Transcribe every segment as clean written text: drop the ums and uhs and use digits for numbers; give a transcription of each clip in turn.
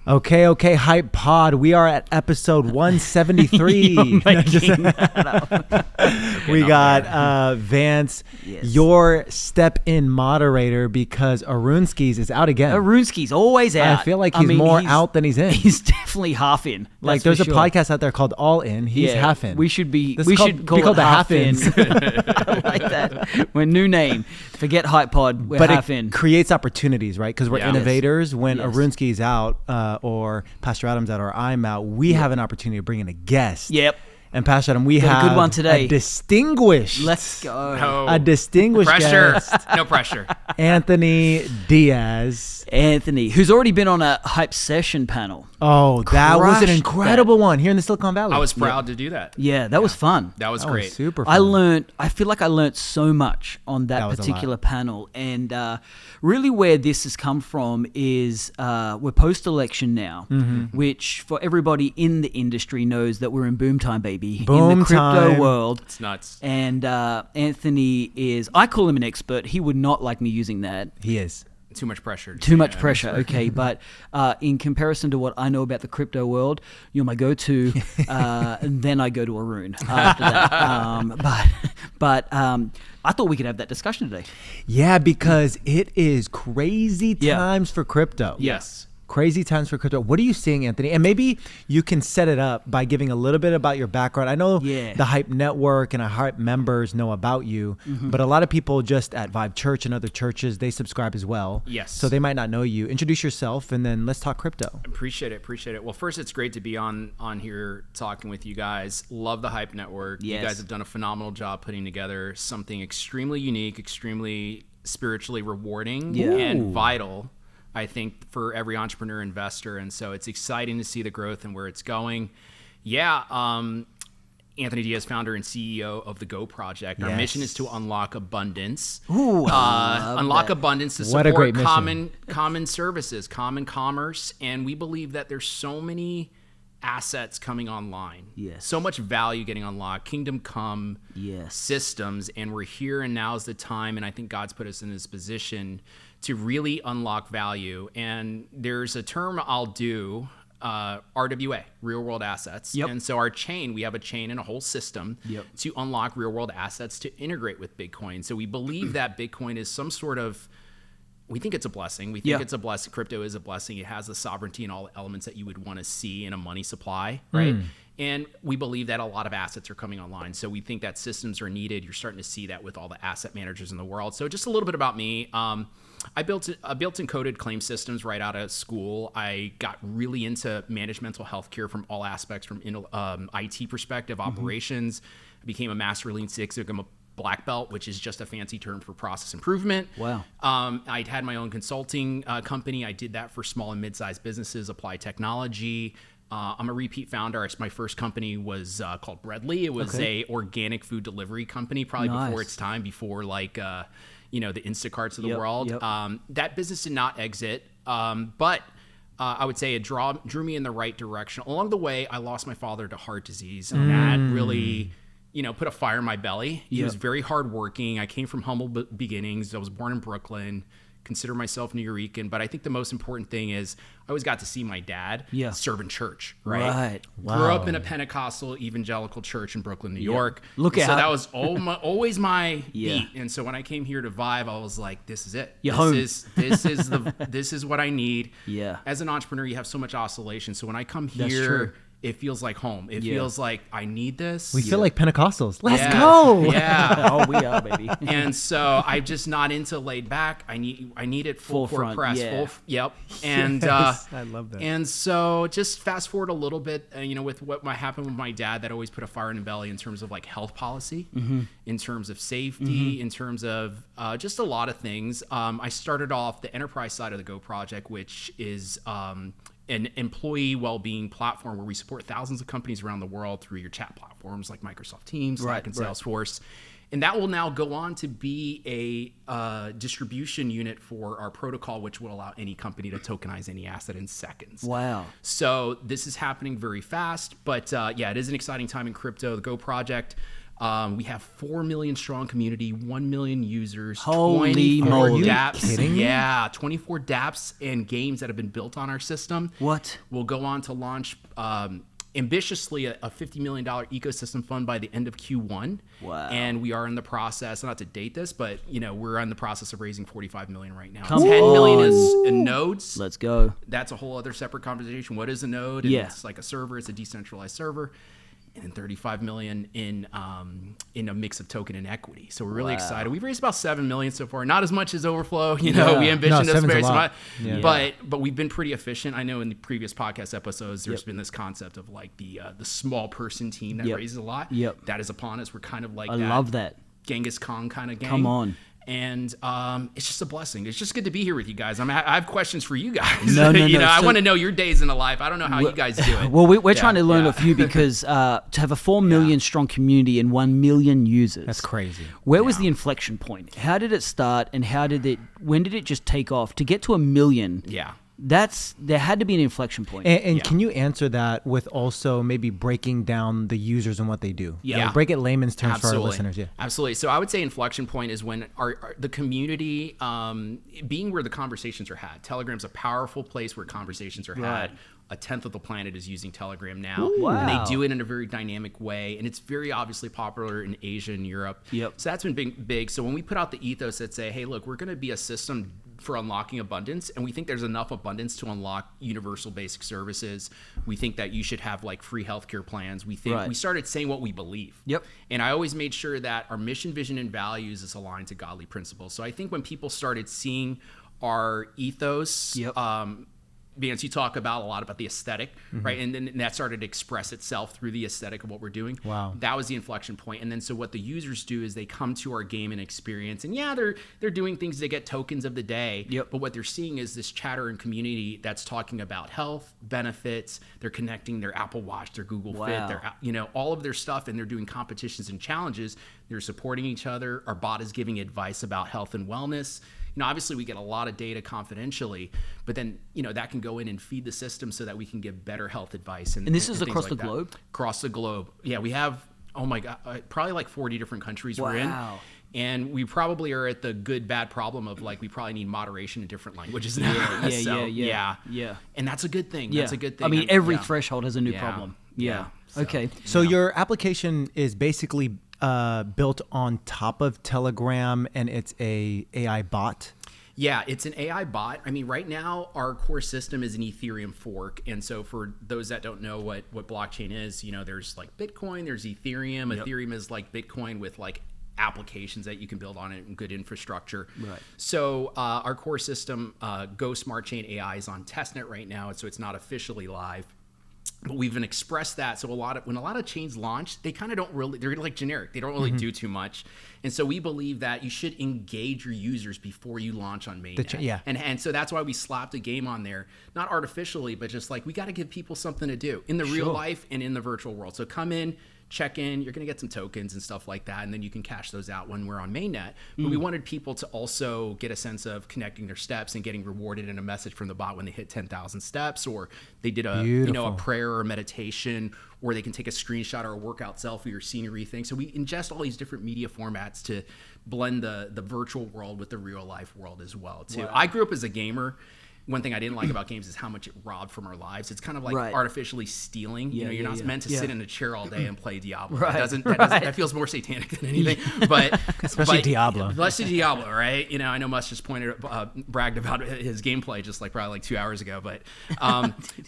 Okay, Hype Pod. We are at episode 173. We got Vance, your step-in moderator, because Arunskis is out again. Arunski's always out. I feel like he's more out than he's in. He's definitely half in. Like there's a podcast out there called All In. He's half in. We should call it the half in. I like that. We're new name. Forget Hype Pod. We're half in. But it creates opportunities, right? Because we're innovators. When Arunski's out, or Pastor Adam's out, or I'm out, we have an opportunity to bring in a guest. Yep. And Pastor Adam, we have a good one today. A distinguished. Let's go. No a distinguished pressure. guest. No pressure. Anthony Diaz. Anthony, who's already been on a Hype Session panel. Oh, that was an incredible one here in the Silicon Valley. I was proud to do that. Yeah, that was fun. That was great. Super fun. I feel like I learned so much on that particular panel. And really where this has come from is we're post-election now, which for everybody in the industry knows that we're in boom time, baby. Boom in the crypto time. world. It's nuts. And Anthony is, I call him an expert. He would not like me using that. He is. Too much pressure. Too much pressure. Okay, but in comparison to what I know about the crypto world, you're my go-to, and then I go to Arun after that. But I thought we could have that discussion today. Yeah, because it is crazy times for crypto. Yes. Crazy times for crypto. What are you seeing, Anthony? And maybe you can set it up by giving a little bit about your background. I know the Hype Network and our Hype members know about you, but a lot of people just at Vibe Church and other churches, they subscribe as well. Yes. So they might not know you. Introduce yourself, and then let's talk crypto. Appreciate it. Well, first, it's great to be on here talking with you guys. Love the Hype Network. Yes. You guys have done a phenomenal job putting together something extremely unique, extremely spiritually rewarding, and vital, I think, for every entrepreneur investor. And so it's exciting to see the growth and where it's going. Yeah. Anthony Diaz, founder and CEO of the Go Project. Our mission is to unlock abundance. Unlock abundance to support common services, common commerce. And we believe that there's so many assets coming online. Yes. So much value getting unlocked. Kingdom come systems. And we're here, and now's the time. And I think God's put us in this position to really unlock value. And there's a term I'll do, RWA, real world assets. Yep. And so our chain, we have a chain and a whole system to unlock real world assets to integrate with Bitcoin. So we believe that Bitcoin is some sort of, we think it's a blessing. We think it's a blessing. Crypto is a blessing. It has the sovereignty and all the elements that you would want to see in a money supply, right? And we believe that a lot of assets are coming online. So we think that systems are needed. You're starting to see that with all the asset managers in the world. So just a little bit about me. I built and coded claim systems right out of school. I got really into managemental healthcare from all aspects, from IT perspective, operations. I became a Master Lean Six Sigma Black Belt, which is just a fancy term for process improvement. Wow. I'd had my own consulting company. I did that for small and mid-sized businesses, applied technology. I'm a repeat founder. My first company was called Breadly. It was a organic food delivery company, probably before its time, before like the Instacarts of the world. That business did not exit, but I would say it drew me in the right direction. Along the way, I lost my father to heart disease, and that really put a fire in my belly. He was very hardworking. I came from humble beginnings. I was born in Brooklyn. Consider myself Nuyorican, but I think the most important thing is I always got to see my dad serve in church, right? Wow. Grew up in a Pentecostal evangelical church in Brooklyn, New York. So that was always my beat. And so when I came here to Vive, I was like, this is it. This is what I need. Yeah. As an entrepreneur, you have so much oscillation. So when I come here, it feels like home. It feels like I need this. We feel like Pentecostals. Let's go. Yeah. Oh, we are, baby. And so I'm just not into laid back. I need it full court front, press. And I love that. And so just fast forward a little bit, with what happened with my dad, that always put a fire in the belly in terms of like health policy, in terms of safety, in terms of just a lot of things. I started off the enterprise side of the Go Project, which is an employee well-being platform where we support thousands of companies around the world through your chat platforms like Microsoft Teams, Slack, and Salesforce. And that will now go on to be a distribution unit for our protocol, which will allow any company to tokenize any asset in seconds. Wow. So this is happening very fast, but it is an exciting time in crypto. The Go Project, We have 4 million strong community, 1 million users, Holy 24 moly. dApps. Yeah, 24 dApps and games that have been built on our system. What? We'll go on to launch ambitiously a $50 million ecosystem fund by the end of Q1. Wow. And we are in the process, not to date this, but we're in the process of raising 45 million right now. Come 10 million on. is in nodes. Let's go. That's a whole other separate conversation. What is a node? And Yeah. it's like a server, it's a decentralized server. And then 35 million in a mix of token and equity. So we're really excited. We've raised about 7 million so far. Not as much as Overflow. We ambition to raise much, but we've been pretty efficient. I know in the previous podcast episodes, there's been this concept of like the small person team that raises a lot. That is upon us. We're kind of like I love that. Genghis Khan kind of gang. Come on. And it's just a blessing. It's just good to be here with you guys. I have questions for you guys. No. I want to know your days in the life. I don't know how you guys do it. Well, we're trying to learn off you because to have a 4 million strong community and 1 million users. That's crazy. Where was the inflection point? How did it start and when did it just take off? To get to 1 million, there had to be an inflection point. And can you answer that with also maybe breaking down the users and what they do? Like break it layman's terms for our listeners. Absolutely. So I would say inflection point is when the community being where the conversations are had. Telegram's a powerful place where conversations are had. A tenth of the planet is using Telegram now. Ooh, wow. And they do it in a very dynamic way. And it's very obviously popular in Asia and Europe. So that's been big. So when we put out the ethos that say, hey, look, we're going to be a system for unlocking abundance, and we think there's enough abundance to unlock universal basic services. We think that you should have like free healthcare plans. We think we started saying what we believe. And I always made sure that our mission, vision, and values is aligned to godly principles. So I think when people started seeing our ethos, Vance, you talk a lot about the aesthetic, right? And then that started to express itself through the aesthetic of what we're doing. Wow. That was the inflection point. And then so what the users do is they come to our game and experience, and they're doing things to get tokens of the day. But what they're seeing is this chatter and community that's talking about health, benefits. They're connecting their Apple Watch, their Google Fit, their all of their stuff, and they're doing competitions and challenges. They're supporting each other. Our bot is giving advice about health and wellness. Obviously we get a lot of data confidentially, but then, that can go in and feed the system so that we can give better health advice. And this is across the globe? Across the globe. Yeah, we have, oh my God, probably like 40 different countries we're in. And we probably are at the good, bad problem of like, we probably need moderation in different languages now. Yeah. And that's a good thing. That's a good thing. I mean, every threshold has a new problem. Okay. So your application is basically built on top of Telegram, and it's a AI bot? Yeah, it's an AI bot. I mean, right now, our core system is an Ethereum fork. And so for those that don't know what blockchain is, there's like Bitcoin, there's Ethereum. Ethereum is like Bitcoin with like applications that you can build on it and good infrastructure. So our core system, Go Smart Chain AI, is on testnet right now. So it's not officially live. But we've expressed that. So when a lot of chains launch, they kind of don't really, they're like generic. They don't really do too much. And so we believe that you should engage your users before you launch on mainnet. And so that's why we slapped a game on there, not artificially, but just like, we got to give people something to do in the real life and in the virtual world. So come in, check in, you're going to get some tokens and stuff like that, and then you can cash those out when we're on mainnet. But we wanted people to also get a sense of connecting their steps and getting rewarded in a message from the bot when they hit 10,000 steps, or they did a prayer or a meditation, or they can take a screenshot or a workout selfie or scenery thing. So we ingest all these different media formats to blend the virtual world with the real life world as well too. I grew up as a gamer. One thing I didn't like about games is how much it robbed from our lives. It's kind of like artificially stealing. You're not meant to sit in a chair all day and play Diablo. That feels more satanic than anything. But especially Diablo, right? I know Musk just bragged about his gameplay just like probably like 2 hours ago. But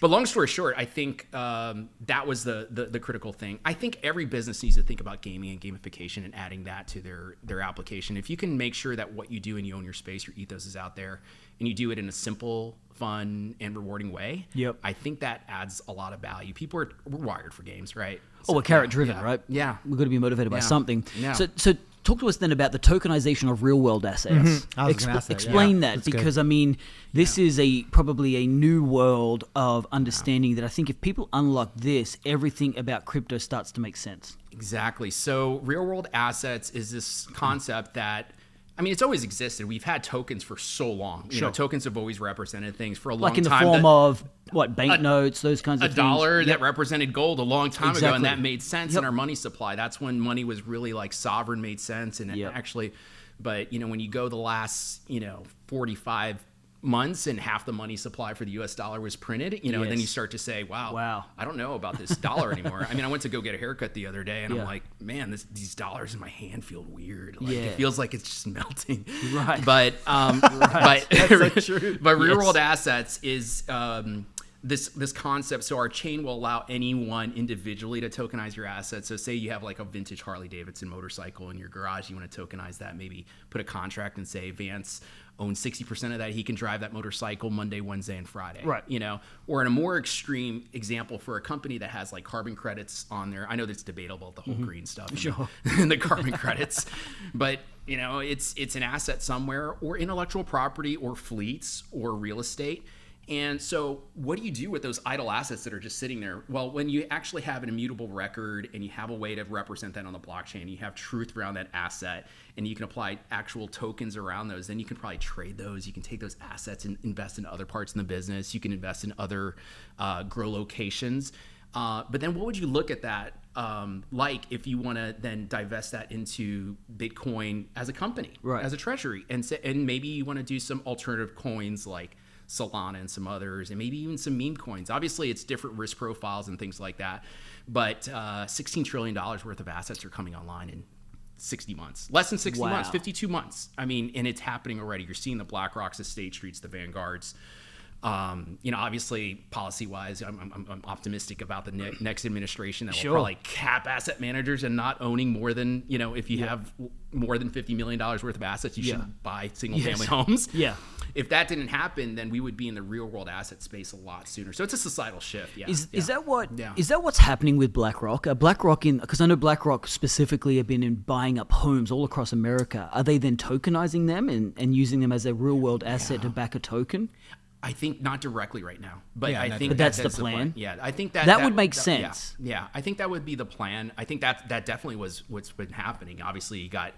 long story short, I think that was the critical thing. I think every business needs to think about gaming and gamification and adding that to their application. If you can make sure that what you do and you own your space, your ethos is out there, and you do it in a simple, fun, and rewarding way, I think that adds a lot of value. We're wired for games, right? We're carrot driven, right? Yeah. We've got to be motivated by something. So talk to us then about the tokenization of real world assets. Explain that, because I mean, this is probably a new world of understanding that I think if people unlock this, everything about crypto starts to make sense. Exactly. So real world assets is this concept that I mean, it's always existed. We've had tokens for so long. You know, tokens have always represented things for a long like in the time. form of banknotes, those kinds of things. A dollar that represented gold a long time ago, and that made sense in our money supply. That's when money was really like sovereign made sense, and actually, but you know, when you go the last 45 months and half the money supply for the US dollar was printed, and then you start to say, wow, I don't know about this dollar anymore. I mean, I went to go get a haircut the other day and I'm like, man, these dollars in my hand feel weird. Like it feels like it's just melting. Right. But but real world assets is this concept. So our chain will allow anyone individually to tokenize your assets. So say you have like a vintage Harley Davidson motorcycle in your garage, you want to tokenize that, maybe put a contract and say Vance owns 60% of that. He can drive that motorcycle Monday, Wednesday, and Friday. Right. Or in a more extreme example for a company that has like carbon credits on there. I know that's debatable, the whole green stuff and the carbon credits, but it's an asset somewhere, or intellectual property, or fleets, or real estate. And so what do you do with those idle assets that are just sitting there? Well, when you actually have an immutable record and you have a way to represent that on the blockchain, you have truth around that asset, and you can apply actual tokens around those, then you can probably trade those. You can take those assets and invest in other parts in the business. You can invest in other grow locations. But then what would you look at that like if you want to then divest that into Bitcoin as a company, as a treasury, and maybe you want to do some alternative coins like Solana and some others, and maybe even some meme coins. Obviously, it's different risk profiles and things like that. But $16 trillion worth of assets are coming online in 60 months. Less than 60 months, 52 months. I mean, and it's happening already. You're seeing the BlackRocks, the State Streets, the Vanguards. Obviously, policy-wise, I'm optimistic about the next administration that will probably cap asset managers and not owning more than, if you have more than $50 million worth of assets, you should buy single-family homes. Yeah. If that didn't happen, then we would be in the real-world asset space a lot sooner. So it's a societal shift. Is that what's happening with BlackRock? BlackRock, because I know BlackRock specifically have been in buying up homes all across America. Are they then tokenizing them and using them as a real-world asset to back a token? I think not directly right now, but I think that's the plan. Yeah, I think that would make sense. Yeah, I think that would be the plan. I think that definitely was what's been happening. Obviously, you got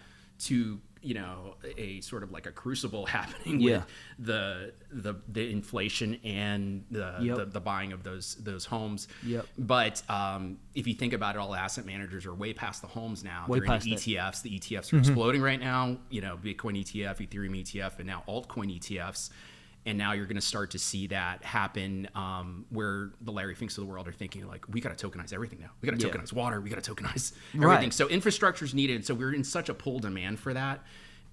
a sort of like a crucible happening with the inflation and the buying of those homes. Yep. But if you think about it, all asset managers are way past the homes now. They're in ETFs. The ETFs are exploding right now. Bitcoin ETF, Ethereum ETF, and now altcoin ETFs. And now you're going to start to see that happen where the Larry Finks of the world are thinking like, we got to tokenize everything now. We got to tokenize water. We got to tokenize everything. Right. So infrastructure is needed. So we're in such a pull demand for that.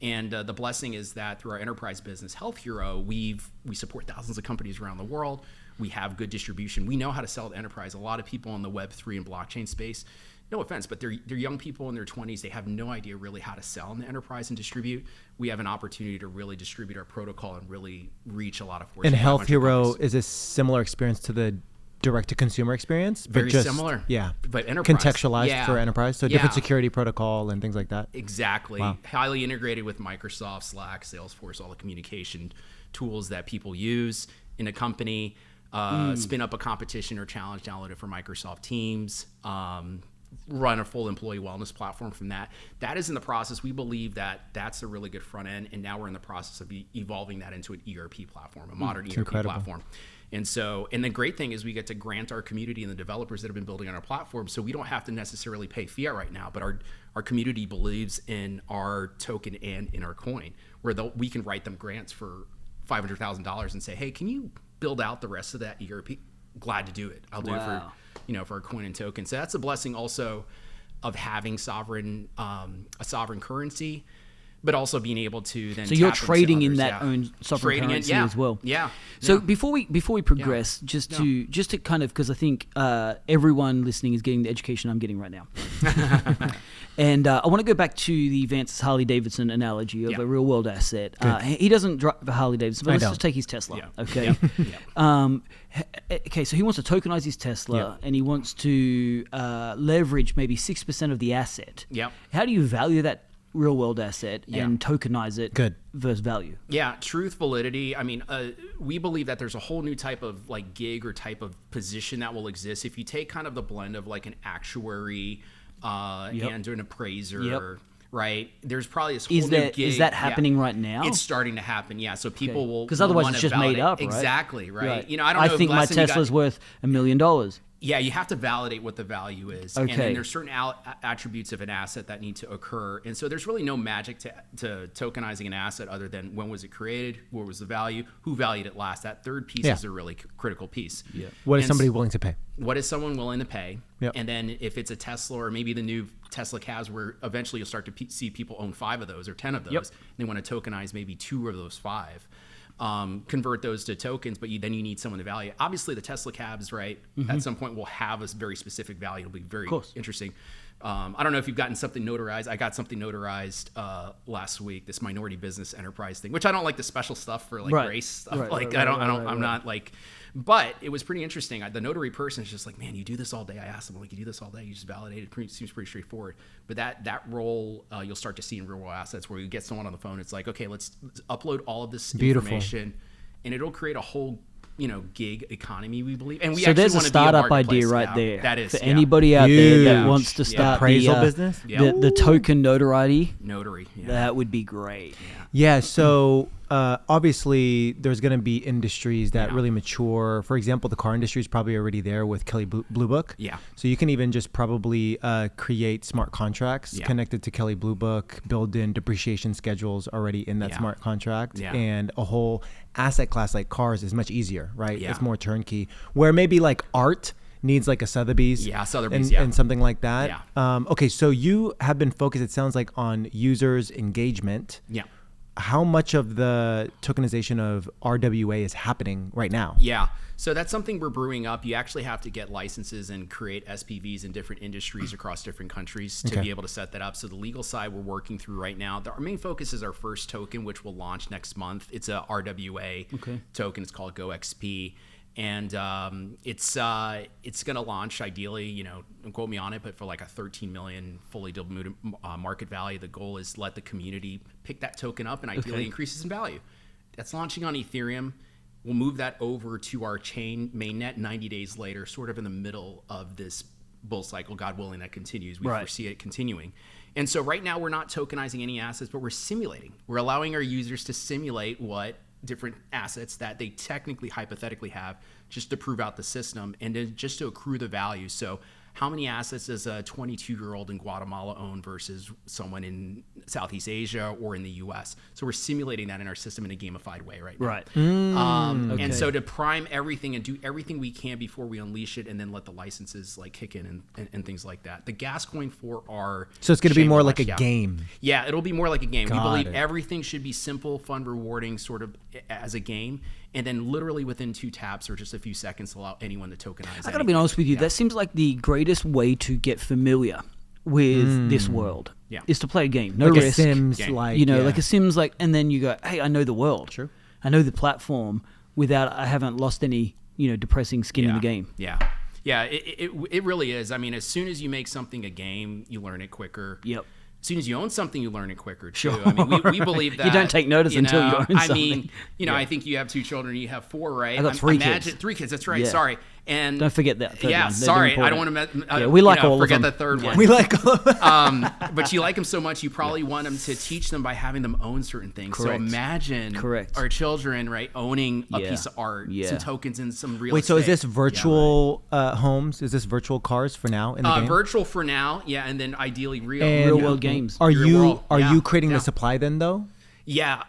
And the blessing is that through our enterprise business, Health Hero, we support thousands of companies around the world. We have good distribution. We know how to sell to enterprise. A lot of people in the Web3 and blockchain space, no offense, but they're young people in their 20s. They have no idea really how to sell in the enterprise and distribute. We have an opportunity to really distribute our protocol and really reach a lot of Fortune 500 And Health Hero companies. is a similar experience to the direct-to-consumer experience? Very similar. Yeah. But enterprise. Contextualized for enterprise. So different security protocol and things like that. Exactly. Wow. Highly integrated with Microsoft, Slack, Salesforce, all the communication tools that people use in a company. Spin up a competition or challenge, download it for Microsoft Teams. Run a full employee wellness platform from that. That is in the process. We believe that that's a really good front end, and now we're in the process of evolving that into an ERP platform, a modern ERP platform. And the great thing is we get to grant our community and the developers that have been building on our platform, so we don't have to necessarily pay fiat right now, but our community believes in our token and in our coin, where we can write them grants for $500,000 and say, hey, can you build out the rest of that ERP? Glad to do it. I'll do it for for our coin and token. So that's a blessing also of having a sovereign currency, but also being able to then. So you're trading in that own sovereign currency as well. Yeah. So before we progress, just to kind of, because I think everyone listening is getting the education I'm getting right now, and I want to go back to the Vance Harley Davidson analogy of a real world asset. He doesn't drive a Harley Davidson, but let's just take his Tesla. Yeah. Okay. Okay, so he wants to tokenize his Tesla, and he wants to leverage maybe 6% of the asset. Yeah. How do you value that real world asset and tokenize it versus value? Yeah, truth, validity. I mean, we believe that there's a whole new type of like gig or type of position that will exist if you take kind of the blend of like an actuary and an appraiser right? There's probably this whole new gig. Is that happening right now? It's starting to happen, yeah. So people will, because otherwise want it's to just made validate. up, right? Exactly, right? Right. You know, I don't know. I think my Tesla's worth $1 million. Yeah, you have to validate what the value is. Okay. And then there's certain attributes of an asset that need to occur. And so there's really no magic to tokenizing an asset other than when was it created, what was the value, who valued it last. That third piece is a really critical piece. Yeah. What is somebody willing to pay? What is someone willing to pay? Yep. And then if it's a Tesla or maybe the new Tesla cabs where eventually you'll start to see people own 5 of those or 10 of those. Yep. They want to tokenize maybe 2 of those 5. Convert those to tokens, but then you need someone to value. Obviously, the Tesla cabs, right, at some point will have a very specific value. It'll be very interesting. I don't know if you've gotten something notarized. I got something notarized last week. This minority business enterprise thing, which I don't like the special stuff for like race stuff. I'm not like. But it was pretty interesting. The notary person is just like, man, you do this all day. I asked them, like, you do this all day. You just validate it. Seems pretty straightforward. But that role you'll start to see in real world assets where you get someone on the phone. It's like, okay, let's upload all of this information, and it'll create a whole gig economy, we believe. And we there's a startup idea right there. That is for anybody out there that wants to start appraisal business. The token notary. Yeah. That would be great. Yeah. So obviously, there's going to be industries that really mature. For example, the car industry is probably already there with Kelley Blue Book. Yeah. So you can even just probably create smart contracts connected to Kelley Blue Book, build in depreciation schedules already in that smart contract, and a whole asset class like cars is much easier, right? Yeah. It's more turnkey. Where maybe like art needs like a Sotheby's, and something like that. Yeah. Okay, so you have been focused, it sounds like, on users' engagement. Yeah. How much of the tokenization of RWA is happening right now? Yeah. So that's something we're brewing up. You actually have to get licenses and create SPVs in different industries across different countries to be able to set that up. So the legal side we're working through right now. Our main focus is our first token, which will launch next month. It's a RWA token. It's called GoXP. And it's going to launch ideally, don't quote me on it, but for like a 13 million fully diluted market value. The goal is let the community pick that token up and ideally increases in value. That's launching on Ethereum. We'll move that over to our chain mainnet 90 days later, sort of in the middle of this bull cycle, God willing, that continues. We foresee it continuing. And so right now we're not tokenizing any assets, but we're simulating. We're allowing our users to simulate what different assets that they technically, hypothetically have just to prove out the system and then just to accrue the value. So how many assets does a 22-year-old in Guatemala own versus someone in Southeast Asia or in the US? So we're simulating that in our system in a gamified way right now. Right. And so to prime everything and do everything we can before we unleash it and then let the licenses like kick in and things like that. The gas coin for our So it's going to be more like a game. Yeah, it'll be more like a game. We believe everything should be simple, fun, rewarding, sort of as a game. And then literally within 2 taps or just a few seconds allow anyone to tokenize. I gotta be honest with you, that seems like the greatest way to get familiar with this world is to play a game. No like risk. A Sims, like a Sims, like, and then you go, hey, I know the world. True. I know the platform without I haven't lost any, depressing skin in the game. Yeah. Yeah, it really is. I mean, as soon as you make something a game, you learn it quicker. Yep. As soon as you own something, you learn it quicker too. Sure. I mean, we believe that you don't take notice until you own something. I mean, I think you have 2 children. You have 4, right? I got 3 kids. 3 kids. That's right. Yeah. Sorry. And don't forget that. Third one. Sorry. I don't want to. We like all of them. Forget the third one. We like all of them. But you like them so much, you probably want them to teach them by having them own certain things. Correct. So imagine our children, right, owning a piece of art, some tokens, and some real estate. Wait, so is this virtual homes? Is this virtual cars for now in the game? Virtual for now, and then ideally real world games. Are you creating the supply then though? Yeah,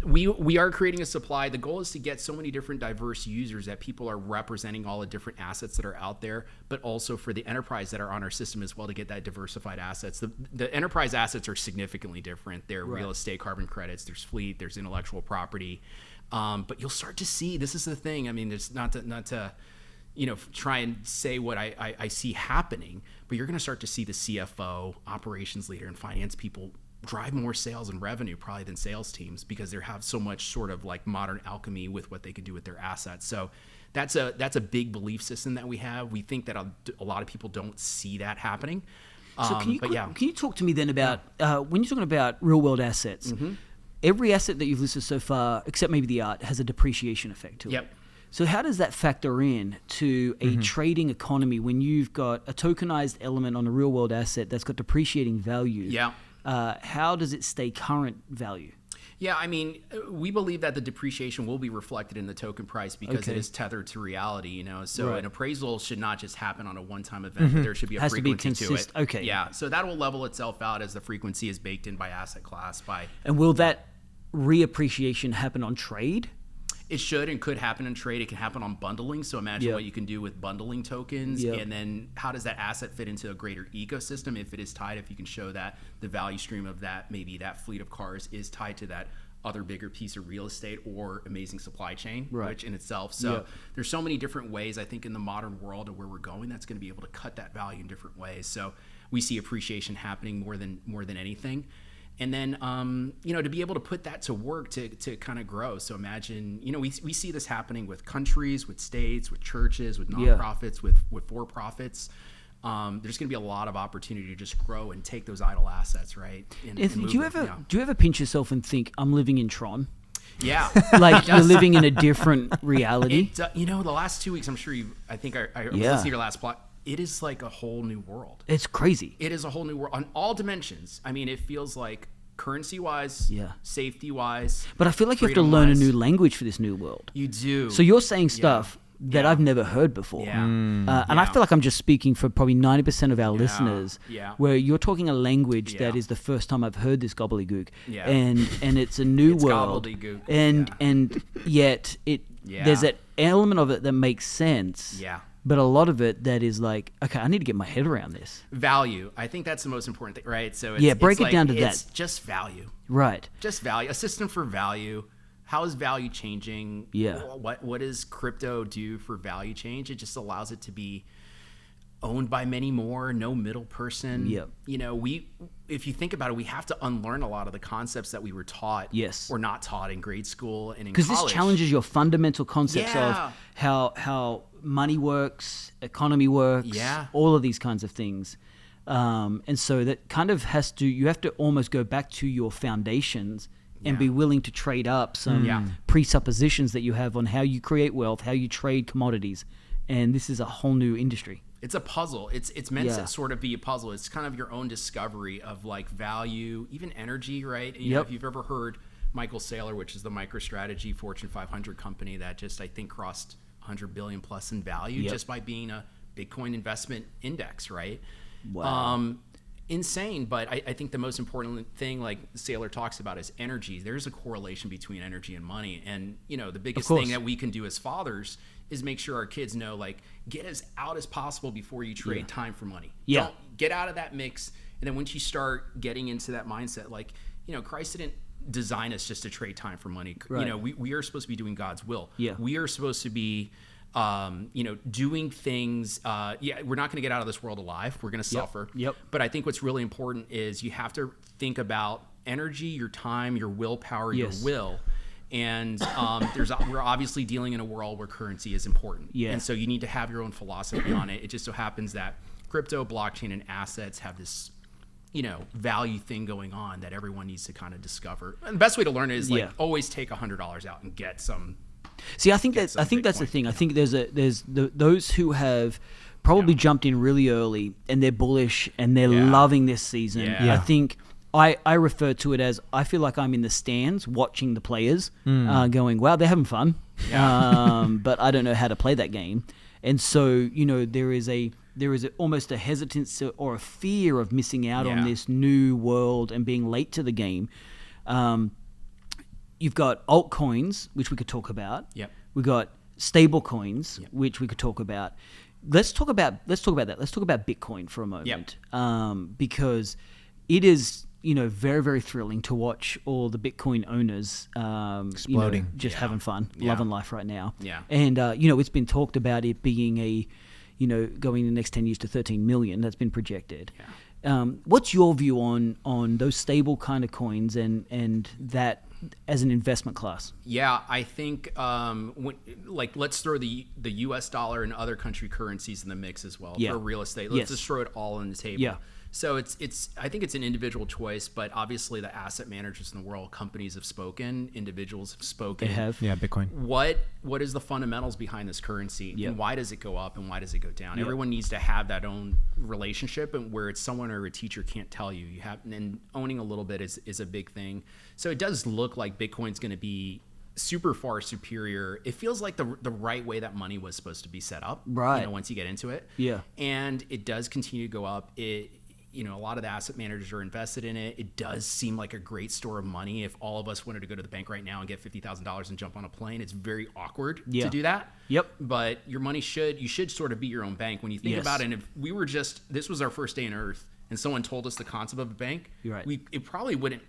we are creating a supply. The goal is to get so many different diverse users that people are representing all the different assets that are out there, but also for the enterprise that are on our system as well to get that diversified assets. The enterprise assets are significantly different. They're real estate, carbon credits, there's fleet, there's intellectual property. But you'll start to see, this is the thing, I mean, it's not to try and say what I see happening, but you're going to start to see the CFO, operations leader, and finance people drive more sales and revenue probably than sales teams because they have so much sort of like modern alchemy with what they can do with their assets. So that's a big belief system that we have. We think that a lot of people don't see that happening. So can you talk to me then about when you're talking about real world assets, every asset that you've listed so far, except maybe the art, has a depreciation effect to it. So how does that factor in to a trading economy when you've got a tokenized element on a real world asset that's got depreciating value? Yeah. how does it stay current value? Yeah, I mean, we believe that the depreciation will be reflected in the token price because it is tethered to reality, you know. So an appraisal should not just happen on a one-time event, but there should be a frequency to it. Okay. Yeah, so that will level itself out as the frequency is baked in by asset class. And will that reappreciation happen on trade? It should and could happen in trade. It can happen on bundling. So imagine what you can do with bundling tokens. And then how does that asset fit into a greater ecosystem if it is tied, if you can show that the value stream of that, maybe that fleet of cars is tied to that other bigger piece of real estate or amazing supply chain, which in itself. So there's so many different ways, I think, in the modern world of where we're going that's going to be able to cut that value in different ways. So we see appreciation happening more than anything. And then, you know, to be able to put that to work to kind of grow. So imagine, you know, we see this happening with countries, with states, with churches, with nonprofits, with for-profits. There's going to be a lot of opportunity to just grow and take those idle assets, right? Anthony, do you ever pinch yourself and think, I'm living in Tron? Yeah. Like you're living in a different reality? You know, the last 2 weeks, I'm sure I think I listened to your last plot. It is like a whole new world. It's crazy. It is a whole new world on all dimensions. I mean, it feels like currency-wise, safety-wise. But I feel like you have to learn a new language for this new world. You do. So you're saying stuff that I've never heard before. And I feel like I'm just speaking for probably 90% of our listeners, where you're talking a language that is the first time I've heard this gobbledygook. And it's a new world. Gobbledygook. And yet there's that element of it that makes sense. But a lot of it that is like, okay, I need to get my head around this. Value. I think that's the most important thing, right? So it's, break it down to it's that. just value. Right. Just value. A system for value. How is value changing? What does crypto do for value change? It just allows it to be owned by many more, no middle person. You know, if you think about it, we have to unlearn a lot of the concepts that we were taught or not taught in grade school and in college. Because this challenges your fundamental concepts of how money works, economy works, all of these kinds of things. And so that kind of you have to almost go back to your foundations and be willing to trade up some presuppositions that you have on how you create wealth, how you trade commodities. And this is a whole new industry. It's a puzzle. It's meant to sort of be a puzzle. It's kind of your own discovery of like value, even energy, right? You know, if you've ever heard Michael Saylor, which is the MicroStrategy Fortune 500 company that just, I think, crossed 100 billion plus in value just by being a Bitcoin investment index, right? Wow. Insane, but I think the most important thing, like Saylor talks about, is energy. There's a correlation between energy and money, and you know the biggest thing that we can do as fathers is make sure our kids know, like, get as out as possible before you trade time for money. Don't get out of that mix, and then once you start getting into that mindset, like, you know, Christ didn't design us just to trade time for money. You know, we are supposed to be doing God's will. We are supposed to be you know, doing things. We're not going to get out of this world alive. We're going to suffer. But I think what's really important is you have to think about energy, your time, your willpower, your will. And we're obviously dealing in a world where currency is important. And so you need to have your own philosophy on it. It just so happens that crypto, blockchain, and assets have this, you know, value thing going on that everyone needs to kind of discover. And the best way to learn it is like always take $100 out and get some. See, I think that's the thing. I think there's those who have probably jumped in really early and they're bullish and they're loving this season. I think I refer to it as, I feel like I'm in the stands watching the players going, wow, they're having fun, but I don't know how to play that game. And so, you know, there is almost a hesitance or a fear of missing out on this new world and being late to the game. You've got altcoins, which we could talk about. We've got stable coins, which we could talk about. Let's talk about that. Let's talk about Bitcoin for a moment, because it is, you know, very, very thrilling to watch all the Bitcoin owners exploding, you know, just having fun, loving life right now. And you know, it's been talked about it being a, you know, going in the next 10 years to 13 million. That's been projected. What's your view on those stable kind of coins and that as an investment class? I think let's throw the US dollar and other country currencies in the mix as well for real estate. Let's just throw it all on the table. So I think it's an individual choice, but obviously the asset managers in the world, companies have spoken, individuals have spoken. They have. Yeah, Bitcoin. What is the fundamentals behind this currency? Yep. And why does it go up and why does it go down? Yep. Everyone needs to have that own relationship, and where it's someone or a teacher can't tell you. You have, and owning a little bit is a big thing. So it does look like Bitcoin's going to be super far superior. It feels like the right way that money was supposed to be set up. Right. Once you get into it. Yeah. And it does continue to go up. A lot of the asset managers are invested in it. It does seem like a great store of money. If all of us wanted to go to the bank right now and get $50,000 and jump on a plane, it's very awkward to do that. Yep. But your money you should sort of be your own bank when you think about it. And if we were this was our first day on Earth, and someone told us the concept of a bank, you're right. It probably wouldn't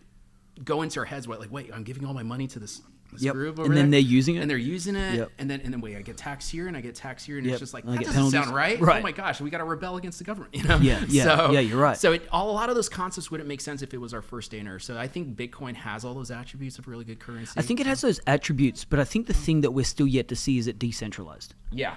go into our heads like, wait, I'm giving all my money to this group over and then there. They're using it. And they're using it. Yep. And then wait, I get taxed here and I get taxed here, and it's just like, I that get doesn't penalties. sound right. Right. Oh my gosh, we got to rebel against the government. Yeah, you're right. So a lot of those concepts wouldn't make sense if it was our first day on Earth. So I think Bitcoin has all those attributes of really good currency. I think it has those attributes, but I think the thing that we're still yet to see is it decentralized. Yeah.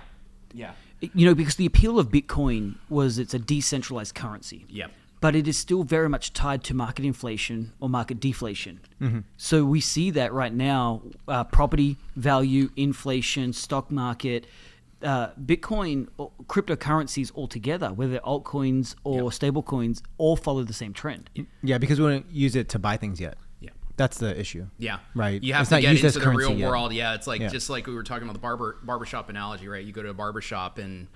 Because the appeal of Bitcoin was it's a decentralized currency. Yep. But it is still very much tied to market inflation or market deflation. Mm-hmm. So we see that right now, property value, inflation, stock market, Bitcoin, cryptocurrencies altogether, whether they're altcoins or stable coins, all follow the same trend. Yeah, because we don't use it to buy things yet. Yeah. That's the issue. Yeah. Right. You have It's to not get used as into the currency real yet. world. Yeah. It's like just like we were talking about the barbershop analogy, right? You go to a barbershop and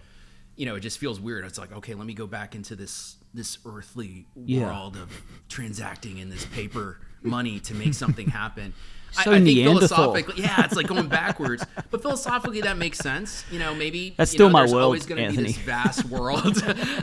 it just feels weird. It's like, okay, let me go back into this earthly world of transacting in this paper money to make something happen. So I think Neanderthal. philosophically, it's like going backwards. But philosophically, that makes sense. Maybe that's still my there's world, always going to be Anthony. this vast world.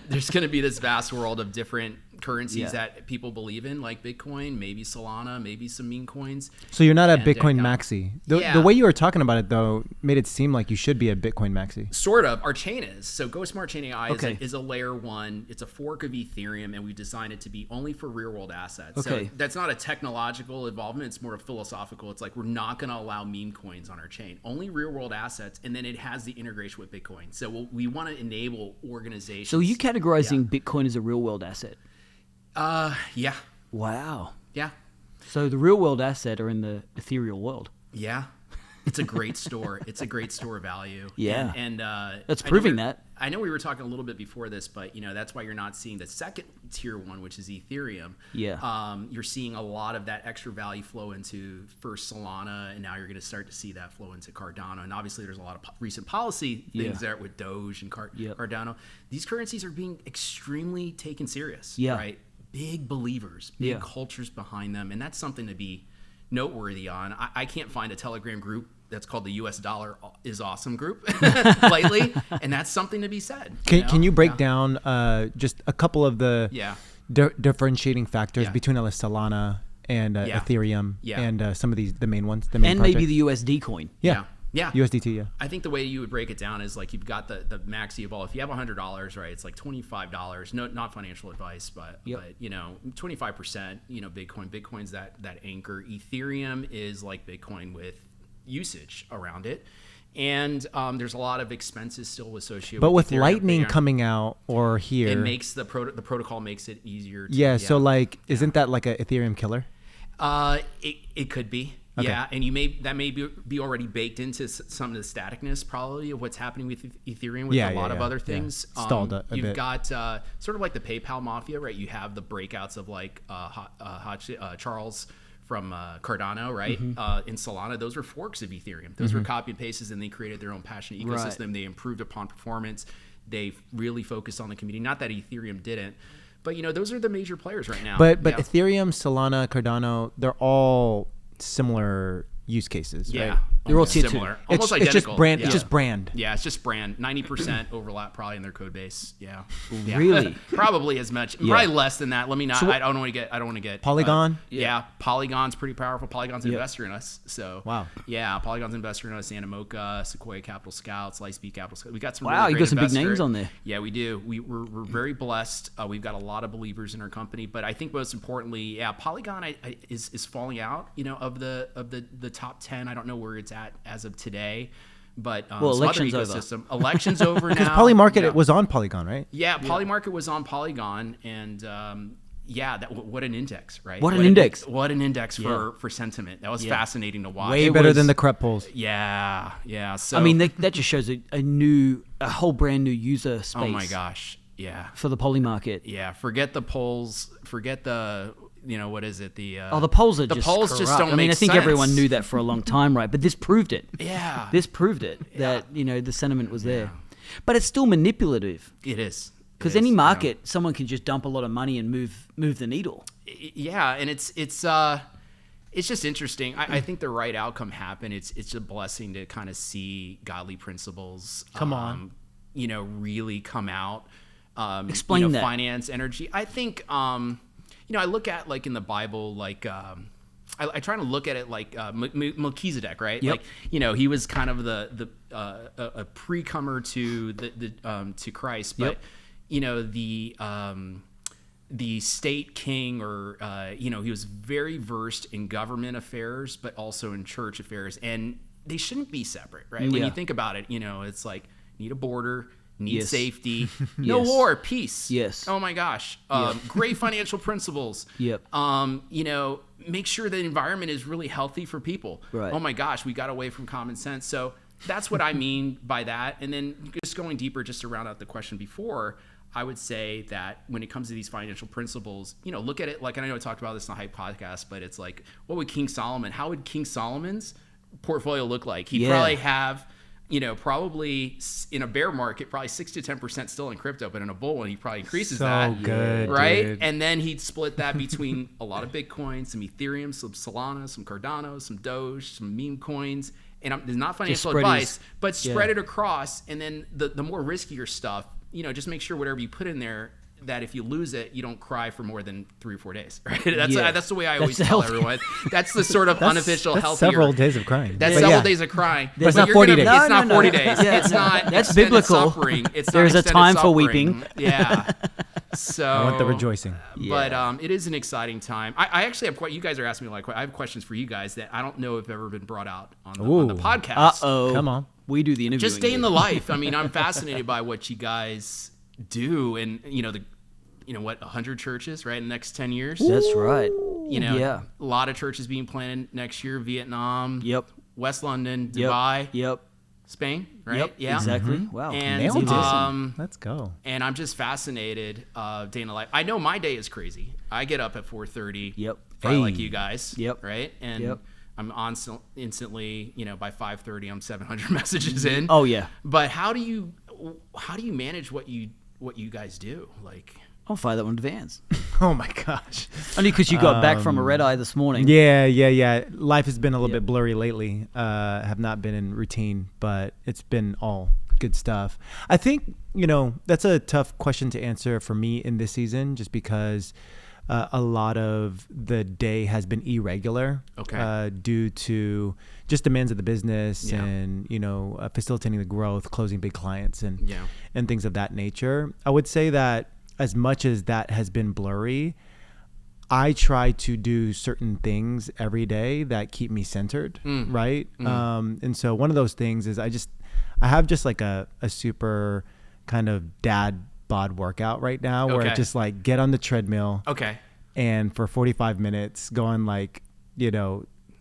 There's going to be this vast world of different currencies that people believe in, like Bitcoin, maybe Solana, maybe some meme coins. So you're not a And, Bitcoin maxi. The way you were talking about it, though, made it seem like you should be a Bitcoin maxi. Sort of. Our chain is. So Go Smart Chain AI is a layer 1. It's a fork of Ethereum, and we designed it to be only for real-world assets. Okay. So that's not a technological involvement. It's more of philosophical. It's like we're not going to allow meme coins on our chain. Only real-world assets, and then it has the integration with Bitcoin. So we want to enable organizations. So are you categorizing Bitcoin as a real-world asset? Yeah. Wow. Yeah. So the real-world asset are in the ethereal world. Yeah. It's a great store. It's a great store of value. Yeah. And that's proving that. I know we were talking a little bit before this, but that's why you're not seeing the second tier one, which is Ethereum. Yeah. You're seeing a lot of that extra value flow into first Solana, and now you're going to start to see that flow into Cardano. And obviously, there's a lot of recent policy things there with Doge and Cardano. These currencies are being extremely taken serious. Yeah. Right. Big believers, big cultures behind them, and that's something to be noteworthy on. I can't find a Telegram group that's called the US Dollar is Awesome group lately, and that's something to be said. Can you break down just a couple of the differentiating factors between Solana and Ethereum and some of the main ones, the main and projects? maybe the USD coin? Yeah. USDT, yeah. I think the way you would break it down is like you've got the maxi of all. If you have $100, right, it's like $25. No, not financial advice, but 25%. Bitcoin. Bitcoin's that anchor. Ethereum is like Bitcoin with usage around it, and there's a lot of expenses still associated. But with Ethereum, Lightning coming out or here, it makes the protocol makes it easier. So isn't that like a Ethereum killer? It could be. Okay. Yeah, and that may be already baked into some of the staticness probably of what's happening with Ethereum with a lot of other things. Yeah. Stalled a you've bit. got sort of like the PayPal mafia, right? You have the breakouts of like Charles from Cardano, right? In Solana, those were forks of Ethereum. Those were copy and pastes, and they created their own passionate ecosystem. Right. They improved upon performance. They really focused on the community. Not that Ethereum didn't. But those are the major players right now. But Ethereum, Solana, Cardano, they're all similar use cases, right? They're all tier similar, two. almost identical. It's just brand. Yeah. It's just brand. Yeah, it's just brand. 90% overlap probably in their code base. Yeah. Really? Probably as much. Probably less than that. Let me not. So I don't want to get. Polygon. Polygon's pretty powerful. Polygon's an investor in us. So. Wow. Yeah, Polygon's an investor in us. Animoca, Sequoia Capital Scouts, Lightspeed Capital Scouts. We got some. Wow, really you great got some big investors. names on there. Yeah, we do. We're very blessed. We've got a lot of believers in our company, but I think most importantly, Polygon is falling out. Of the top 10. I don't know where it's at as of today. But well, some other election's ecosystem. Election's over now. Because Polymarket was on Polygon, right? Yeah, Polymarket was on Polygon, and what an index, right? What an index for sentiment. That was fascinating to watch. Way better than the Crep polls. Yeah. So I mean, that just shows a whole brand new user space. oh my gosh, yeah. For the Polymarket. Yeah, forget the polls. Forget the what is it? The polls are the just polls corrupt. just don't I mean, make I think sense. everyone knew that for a long time, right? But this proved it. Yeah. This proved it that the sentiment was there, but it's still manipulative. It is. Because any market, someone can just dump a lot of money and move the needle. Yeah, and it's just interesting. I think the right outcome happened. It's a blessing to kind of see godly principles really come out. Explain that. Finance, energy. I think I look at like in the Bible, like I try to look at it like Melchizedek, right? Yep. Like he was kind of a precomer to to Christ, but the state king, or he was very versed in government affairs, but also in church affairs, and they shouldn't be separate, right? When you think about it, it's like need a border. Need safety, no war, peace. Yes. Oh my gosh. Great financial principles. Yep. Make sure the environment is really healthy for people. Right. Oh my gosh, we got away from common sense. So that's what I mean by that. And then just going deeper, just to round out the question before, I would say that when it comes to these financial principles, look at it like, and I know I talked about this in the Hype podcast, but it's like, how would King Solomon's portfolio look like? He'd probably have probably in a bear market, probably 6 to 10% still in crypto, but in a bull one, he probably increases that. So good, right? dude. And then he'd split that between a lot of Bitcoin, some Ethereum, some Solana, some Cardano, some Doge, some meme coins. And there's not financial advice, but spread it across. And then the more riskier stuff, just make sure whatever you put in there, that if you lose it, you don't cry for more than 3 or 4 days, right? That's the way I always tell everyone. That's the sort of unofficial healthier. Several days of crying. That's several days of crying. But it's not 40 days. It's not 40 days. It's not. That's biblical. Suffering. It's There's not a time suffering. for weeping. Yeah. So I want the rejoicing. But it is an exciting time. I actually have you guys are asking me I have questions for you guys that I don't know if have ever been brought out on the podcast. Come on. We do the interview. Just stay in the life. I mean, I'm fascinated by what you guys do, and 100 churches, right, in the next 10 years. That's right. A lot of churches being planted next year. Vietnam. Yep. West London. Dubai. Yep. Spain. Right. Yep. Yeah. Exactly. Wow. And let's go. And I'm just fascinated day in the life. I know my day is crazy. I get up at 4:30. Yep. Probably like you guys. Yep. Right. And I'm on instantly. By 5:30, I'm 700 messages in. Oh yeah. But how do you manage what you guys do? Like, I'll fire that one to Vance. Oh my gosh. Only because you got back from a red eye this morning. Yeah. Life has been a little bit blurry lately. Have not been in routine, but it's been all good stuff. I think, that's a tough question to answer for me in this season, just because a lot of the day has been irregular due to just demands of the business and, facilitating the growth, closing big clients and things of that nature. I would say that as much as that has been blurry, I try to do certain things every day that keep me centered, right? And so one of those things is I have just like a super kind of dad bod workout right now where I just like get on the treadmill and for 45 minutes go on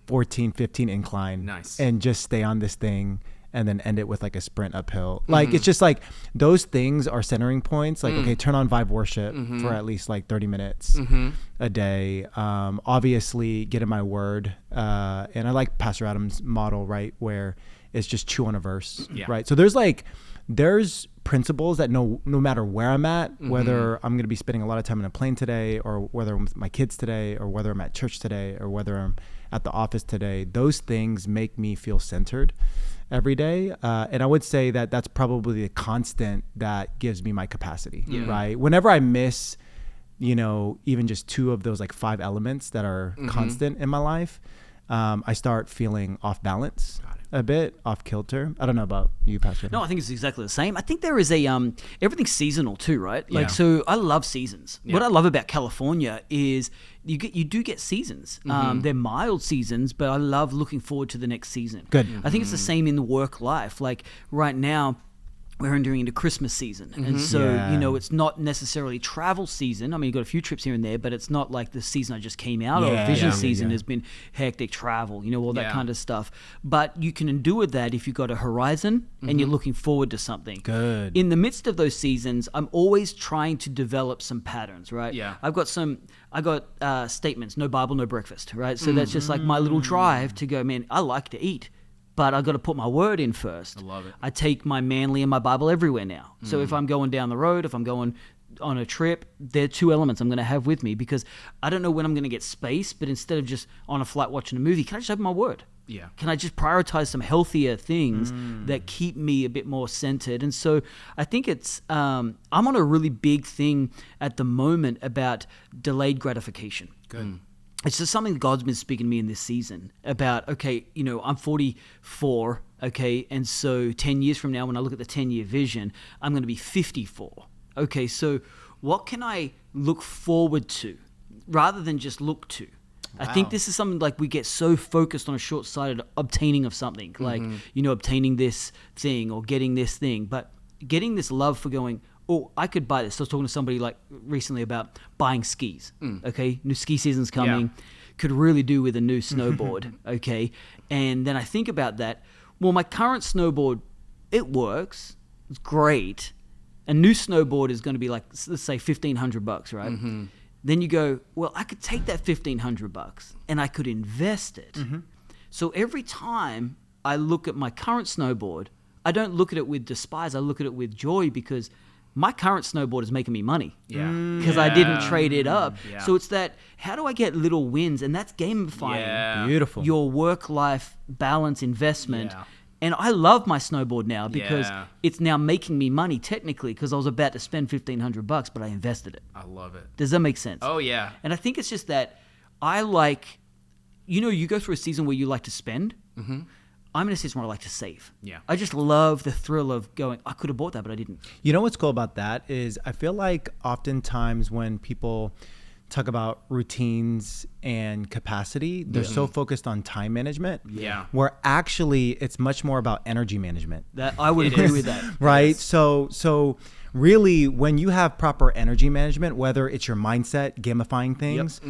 14, 15 incline. Nice. And just stay on this thing and then end it with like a sprint uphill. Like, it's just like those things are centering points. Like, okay, turn on Vibe Worship for at least like 30 minutes a day. Obviously get in my word. And I like Pastor Adam's model, right? Where it's just chew on a verse, right? So there's principles that no matter where I'm at, whether I'm going to be spending a lot of time in a plane today, or whether I'm with my kids today, or whether I'm at church today, or whether I'm at the office today, those things make me feel centered every day. And I would say that that's probably the constant that gives me my capacity, right? Whenever I miss, even just 2 of those like 5 elements that are constant in my life, I start feeling off balance. a bit off kilter. I don't know about you, Pastor. No, I think it's exactly the same. I think there is a everything's seasonal too, right? Like, so I love seasons. What I love about California is you do get seasons. They're mild seasons, but I love looking forward to the next season. Good. I think it's the same in the work life. Like right now, we're entering into Christmas season. And so, it's not necessarily travel season. I mean, you've got a few trips here and there, but it's not like the season I just came out of. Vision season has been hectic travel, all that kind of stuff. But you can endure that if you've got a horizon and you're looking forward to something. Good. In the midst of those seasons, I'm always trying to develop some patterns, right? Yeah. I got statements, no Bible, no breakfast, right? So that's just like my little drive to go, man, I like to eat, but I got to put my word in first. I love it. I take my manly and my Bible everywhere now. So if I'm going down the road, if I'm going on a trip, there are two elements I'm going to have with me because I don't know when I'm going to get space, but instead of just on a flight watching a movie, can I just open my word? Yeah. Can I just prioritize some healthier things that keep me a bit more centered? And so I think it's, I'm on a really big thing at the moment about delayed gratification. Good. It's just something that God's been speaking to me in this season about, okay, I'm 44, okay, and so 10 years from now, when I look at the 10-year vision, I'm going to be 54. Okay, so what can I look forward to rather than just look to? Wow. I think this is something like we get so focused on a short-sighted obtaining of something, like, obtaining this thing or getting this thing, but getting this love for going, oh, I could buy this. I was talking to somebody like recently about buying skis. Okay, new ski season's coming. Yeah. Could really do with a new snowboard. Okay, and then I think about that. Well, my current snowboard, it works. It's great. A new snowboard is going to be like, let's say $1,500, right? Then you go, well, I could take that $1,500 and I could invest it. So every time I look at my current snowboard, I don't look at it with despise. I look at it with joy because my current snowboard is making me money because I didn't trade it up. Yeah. So it's that, how do I get little wins? And that's gamifying Beautiful. Your work-life balance investment. Yeah. And I love my snowboard now because it's now making me money technically because I was about to spend $1,500, but I invested it. I love it. Does that make sense? Oh, yeah. And I think it's just that I like, you go through a season where you like to spend. I'm in a season where I like to save. Yeah. I just love the thrill of going, I could have bought that, but I didn't. You know what's cool about that is I feel like oftentimes when people talk about routines and capacity, they're so focused on time management. Yeah. Where actually it's much more about energy management. That I would agree with that. Right? Yes. So really, when you have proper energy management, whether it's your mindset, gamifying things,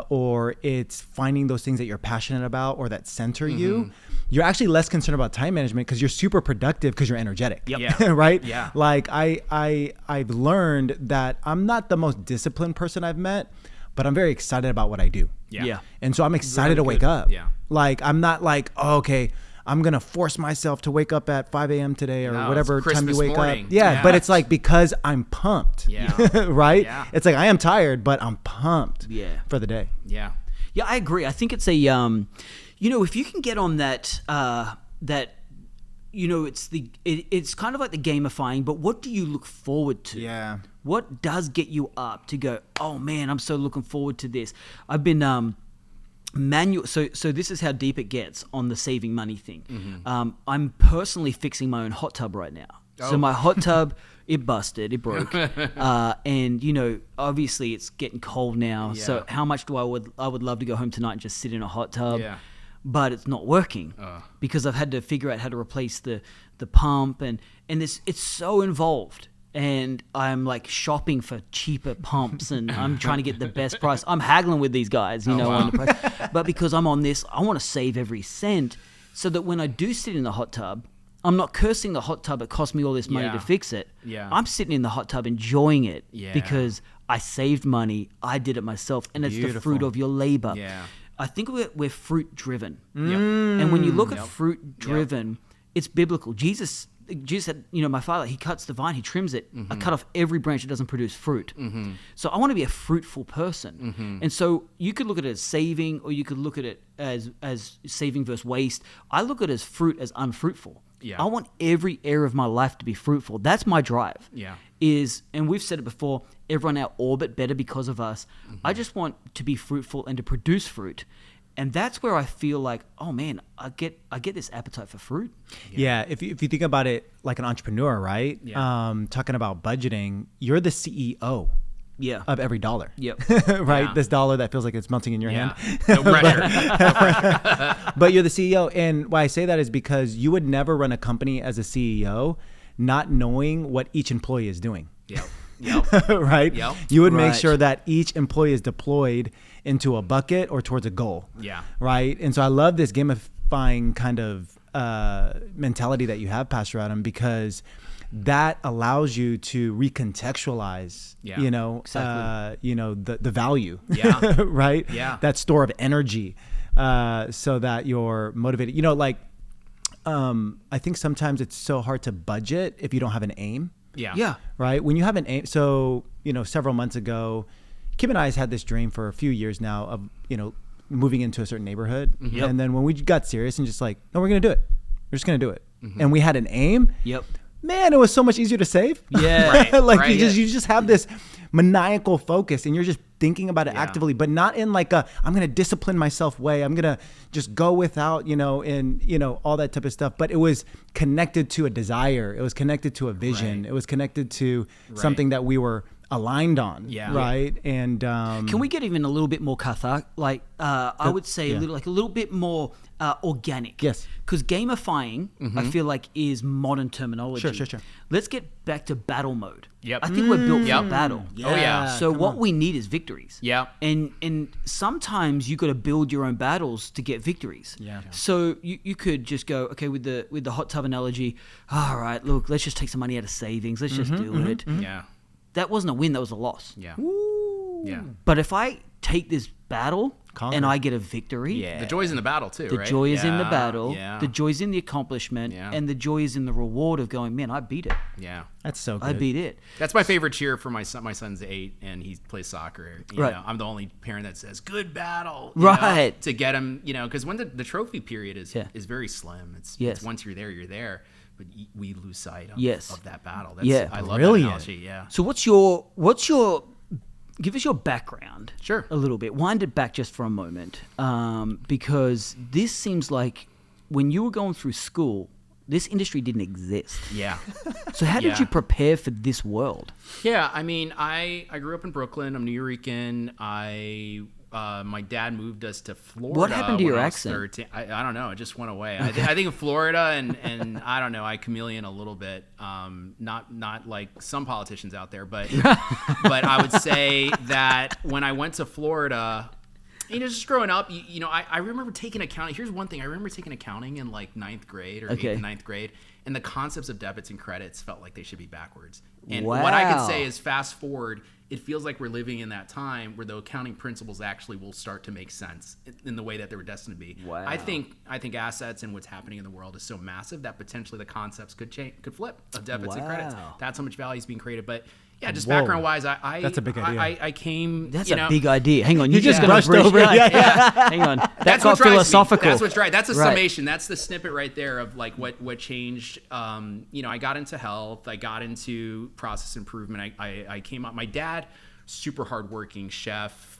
or it's finding those things that you're passionate about or that center you, you're actually less concerned about time management because you're super productive because you're energetic. Yep. Yeah. Right? Yeah. Like I've learned that I'm not the most disciplined person I've met, but I'm very excited about what I do. Yeah. And so I'm excited to wake up. Yeah. Like I'm not like, oh, okay, I'm going to force myself to wake up at 5 a.m. today or whatever time you wake up. Yeah, but it's like because I'm pumped. Yeah. Right? Yeah. It's like I am tired, but I'm pumped for the day. Yeah. Yeah, I agree. I think it's a, if you can get on that, it's kind of like the gamifying, but what do you look forward to? Yeah. What does get you up to go, oh man, I'm so looking forward to this. I've been, so this is how deep it gets on the saving money thing. I'm personally fixing my own hot tub right now. Oh. So my hot tub, it busted, it broke, and obviously it's getting cold now. Yeah. So how much I would love to go home tonight and just sit in a hot tub, but it's not working because I've had to figure out how to replace the pump and this. It's so involved. And I'm like shopping for cheaper pumps and I'm trying to get the best price. I'm haggling with these guys, on the price. But because I'm on this, I want to save every cent so that when I do sit in the hot tub, I'm not cursing the hot tub. It cost me all this money to fix it. Yeah. I'm sitting in the hot tub enjoying it because I saved money. I did it myself. And it's the fruit of your labor. Yeah. I think we're fruit driven. And when you look at fruit driven, it's biblical. Jesus said, my Father, he cuts the vine, he trims it. I cut off every branch that doesn't produce fruit. So I want to be a fruitful person. And so you could look at it as saving, or you could look at it as saving versus waste. I look at it as fruit as unfruitful. Yeah. I want every area of my life to be fruitful. That's my drive. Yeah. And we've said it before, everyone in our orbit better because of us. I just want to be fruitful and to produce fruit. And that's where I feel like, oh man, I get this appetite for fruit. Yeah. If you think about it like an entrepreneur, right? Yeah. Talking about budgeting, you're the CEO. Yeah. Of every dollar. Yep. Right? Yeah. This dollar that feels like it's melting in your hand. No pressure. But you're the CEO. And why I say that is because you would never run a company as a CEO not knowing what each employee is doing. Yep. Right? Yep. You would make Right. sure that each employee is deployed into a bucket or towards a goal. Yeah. Right? And so I love this gamifying kind of mentality that you have, Pastor Adam, because that allows you to recontextualize, Yeah. Exactly. The value, Yeah. right? Yeah. That store of energy, so that you're motivated. I think sometimes it's so hard to budget if you don't have an aim. Yeah. Yeah. Right. When you have an aim, so, several months ago, Kim and I has had this dream for a few years now of, moving into a certain neighborhood. Yep. And then when we got serious and just like, no, we're going to do it. We're just going to do it. And we had an aim. Yep. Man, it was so much easier to save. Yeah. Right. You just have this maniacal focus and you're just thinking about it Yeah. actively, but not in like I'm going to discipline myself way. I'm going to just go without, and all that type of stuff. But it was connected to a desire. It was connected to a vision. Right. It was connected to something that we were aligned on. Yeah. Right. And Can we get even a little bit more cathartic? Like I would say a little bit more organic. Yes. Because gamifying, I feel like, is modern terminology. Sure. Let's get back to battle mode. Yep. I think we're built for Yep. battle. Oh, yeah. So what we need is victories. Yeah. And sometimes you got to build your own battles to get victories. Yeah. So you could just go, okay, with the hot tub analogy, all right, look, let's just take some money out of savings. Let's just do it. Yeah. That wasn't a win, that was a loss. Yeah. Yeah. But if I take this battle Conquer. and I get a victory, The joy's in the battle too, the right? joy is in the battle, Yeah. the joy is in the accomplishment, Yeah. and the joy is in the reward of going, man, I beat it. Yeah. that's so good. I beat it. That's my favorite cheer for my son. My son's 8 and he plays soccer. Right. I'm the only parent that says "good battle," Right. to get him. Because when the trophy period is Yeah. very slim. It's Yes. once you're there, you're there. But we lose sight of, Yes. of that battle. That's, Yeah. I love Brilliant. that analogy. Yeah. So what's your give us your background. Sure. A little bit. Wind it back just for a moment. Because this seems like when you were going through school, this industry didn't exist. Yeah. So how did Yeah. you prepare for this world? Yeah, I mean, I grew up in Brooklyn. I'm Nuyorican. My dad moved us to Florida. What happened to when your I was accent? 13. I don't know. It just went away. I think in Florida and I don't know. I chameleon a little bit. Not like some politicians out there, but I would say that when I went to Florida, just growing up, I remember taking accounting. Here's one thing. I remember taking accounting in like 9th grade or 8th and 9th grade. And the concepts of debits and credits felt like they should be backwards. And what I could say is fast forward, it feels like we're living in that time where the accounting principles actually will start to make sense in the way that they were destined to be. Wow. I think assets and what's happening in the world is so massive that potentially the concepts could flip of debits and credits. Wow. That's how much value is being created. But yeah, just Whoa. background wise, I That's a big idea. I came. That's a big idea. Hang on, you just gotta brushed bridge- over it. Yeah. Hang on. That That's got what drives philosophical. me. That's what's right. That's a Right. summation. That's the snippet right there of like what changed. I got into health. I got into process improvement. I came up. My dad, super hardworking chef.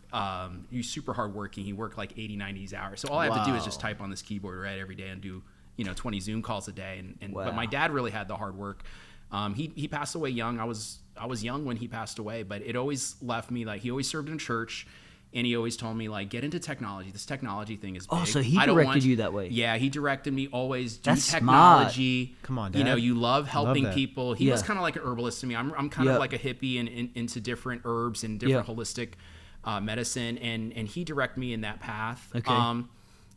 He's super hardworking. He worked like 80, 90 hours. So all I have to do is just type on this keyboard right every day and do 20 Zoom calls a day. But my dad really had the hard work. He passed away young. I was young when he passed away, but it always left me like he always served in church. And he always told me, like, get into technology. This technology thing is big. Oh, so he directed you that way. Yeah, he directed me always do That's technology. Smart. Come on, Dad. You love helping that. people. He was kind of like an herbalist to me. I'm kind Yep. of like a hippie and into different herbs and different holistic medicine. And he directed me in that path. Okay. And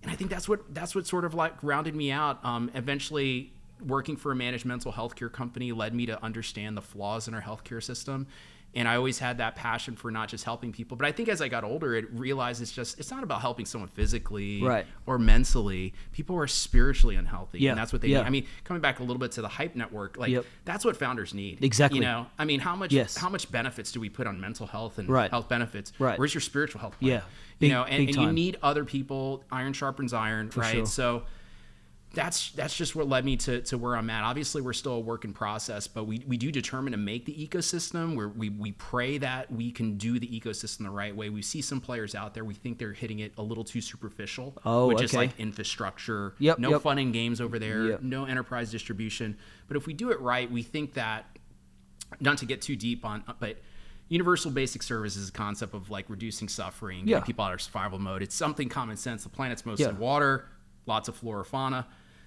I think that's what sort of like grounded me out. Eventually, working for a managed mental health care company led me to understand the flaws in our healthcare system. And I always had that passion for not just helping people. But I think as I got older, it realized it's not about helping someone physically or mentally. People are spiritually unhealthy. Yeah. And that's what they Yeah. need. I mean, coming back a little bit to the Hype Network, like that's what founders need. Exactly. I mean, how much benefits do we put on mental health and health benefits? Right. Where's your spiritual health plan? Yeah. Big and you time. need other people. Iron sharpens iron, right? sure. So that's just what led me to where I'm at. Obviously, we're still a work in process, but we do determine to make the ecosystem where we pray that we can do the ecosystem the right way. We see some players out there, we think they're hitting it a little too superficial, with just like infrastructure, no fun and games over there, no enterprise distribution. But if we do it right, we think that, not to get too deep on, but universal basic service is a concept of like reducing suffering, getting people out of survival mode. It's something common sense. The planet's mostly water, lots of flora, fauna.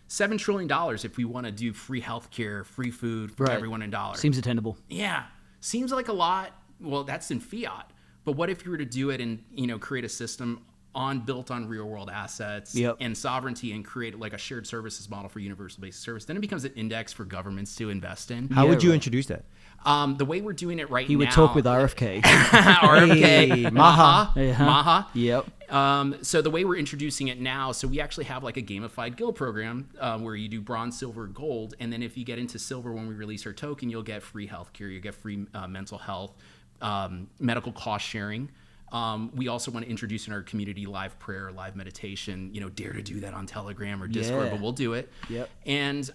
$7 trillion if we want to do free healthcare, free food for everyone in dollars. Seems attainable. Yeah. Seems like a lot. Well, that's in fiat. But what if you were to do it and, create a system built on real world assets and sovereignty, and create like a shared services model for universal basic service? Then it becomes an index for governments to invest in. How would you introduce that? The way we're doing it right now. He would talk with RFK. RFK. Hey, Maha. Maha. Yep. So the way we're introducing it now, so we actually have like a gamified guild program where you do bronze, silver, gold. And then if you get into silver, when we release our token, you'll get free healthcare, you get free mental health, medical cost sharing. We also want to introduce in our community live prayer, live meditation, dare to do that on Telegram or Discord, but we'll do it. Yep. And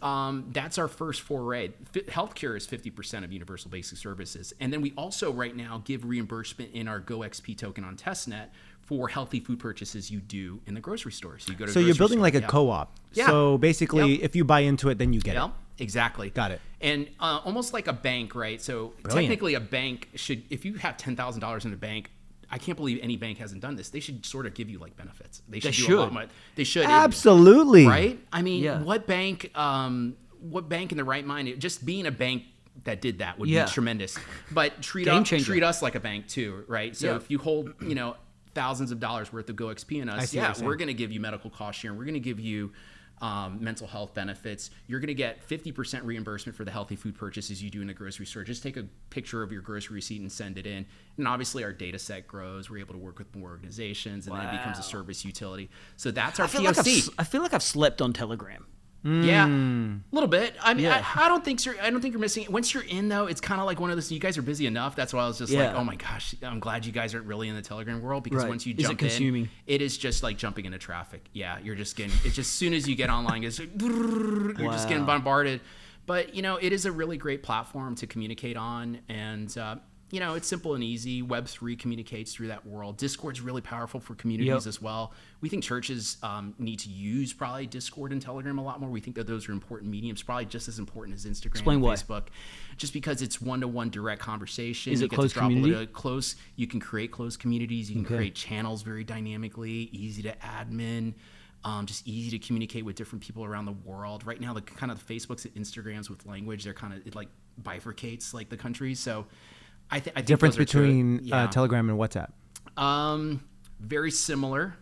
that's our first foray. Healthcare is 50% of universal basic services. And then we also right now give reimbursement in our GoXP token on testnet for healthy food purchases you do in the grocery store. So you go to you're building like a co-op. Yeah. So basically, if you buy into it, then you get it. Exactly. Got it. And almost like a bank, right? So technically a bank should, if you have $10,000 in a bank, I can't believe any bank hasn't done this. They should sort of give you like benefits. They should. A lot more. They should. Absolutely. Right? I mean, what bank in the right mind, just being a bank that did that would be tremendous. But treat us like a bank too, right? So if you hold, thousands of dollars worth of GoXP in us, we're going to give you medical cost sharing. We're going to give you mental health benefits. You're going to get 50% reimbursement for the healthy food purchases you do in the grocery store. Just take a picture of your grocery receipt and send it in. And obviously our data set grows. We're able to work with more organizations, and then it becomes a service utility. So that's our POC. I feel like I've slept on Telegram. Yeah, a little bit. I mean, I don't think you're missing it. Once you're in, though, it's kind of like one of those. You guys are busy enough. That's why I was just like, oh my gosh, I'm glad you guys aren't really in the Telegram world, because once you jump in, it is just like jumping into traffic. Yeah, you're just getting. It's just as soon as you get online, it's like, you're just getting bombarded. But it is a really great platform to communicate on, and it's simple and easy. Web3 communicates through that world. Discord's really powerful for communities as well. We think churches need to use probably Discord and Telegram a lot more. We think that those are important mediums, probably just as important as Instagram and Facebook. Just because it's one-to-one direct conversation. Is it close community? You can create closed communities. You can create channels very dynamically, easy to admin. Just easy to communicate with different people around the world. Right now, the kind of the Facebooks and Instagrams with language, it like bifurcates like the countries. So I think difference between Telegram and WhatsApp. Very similar.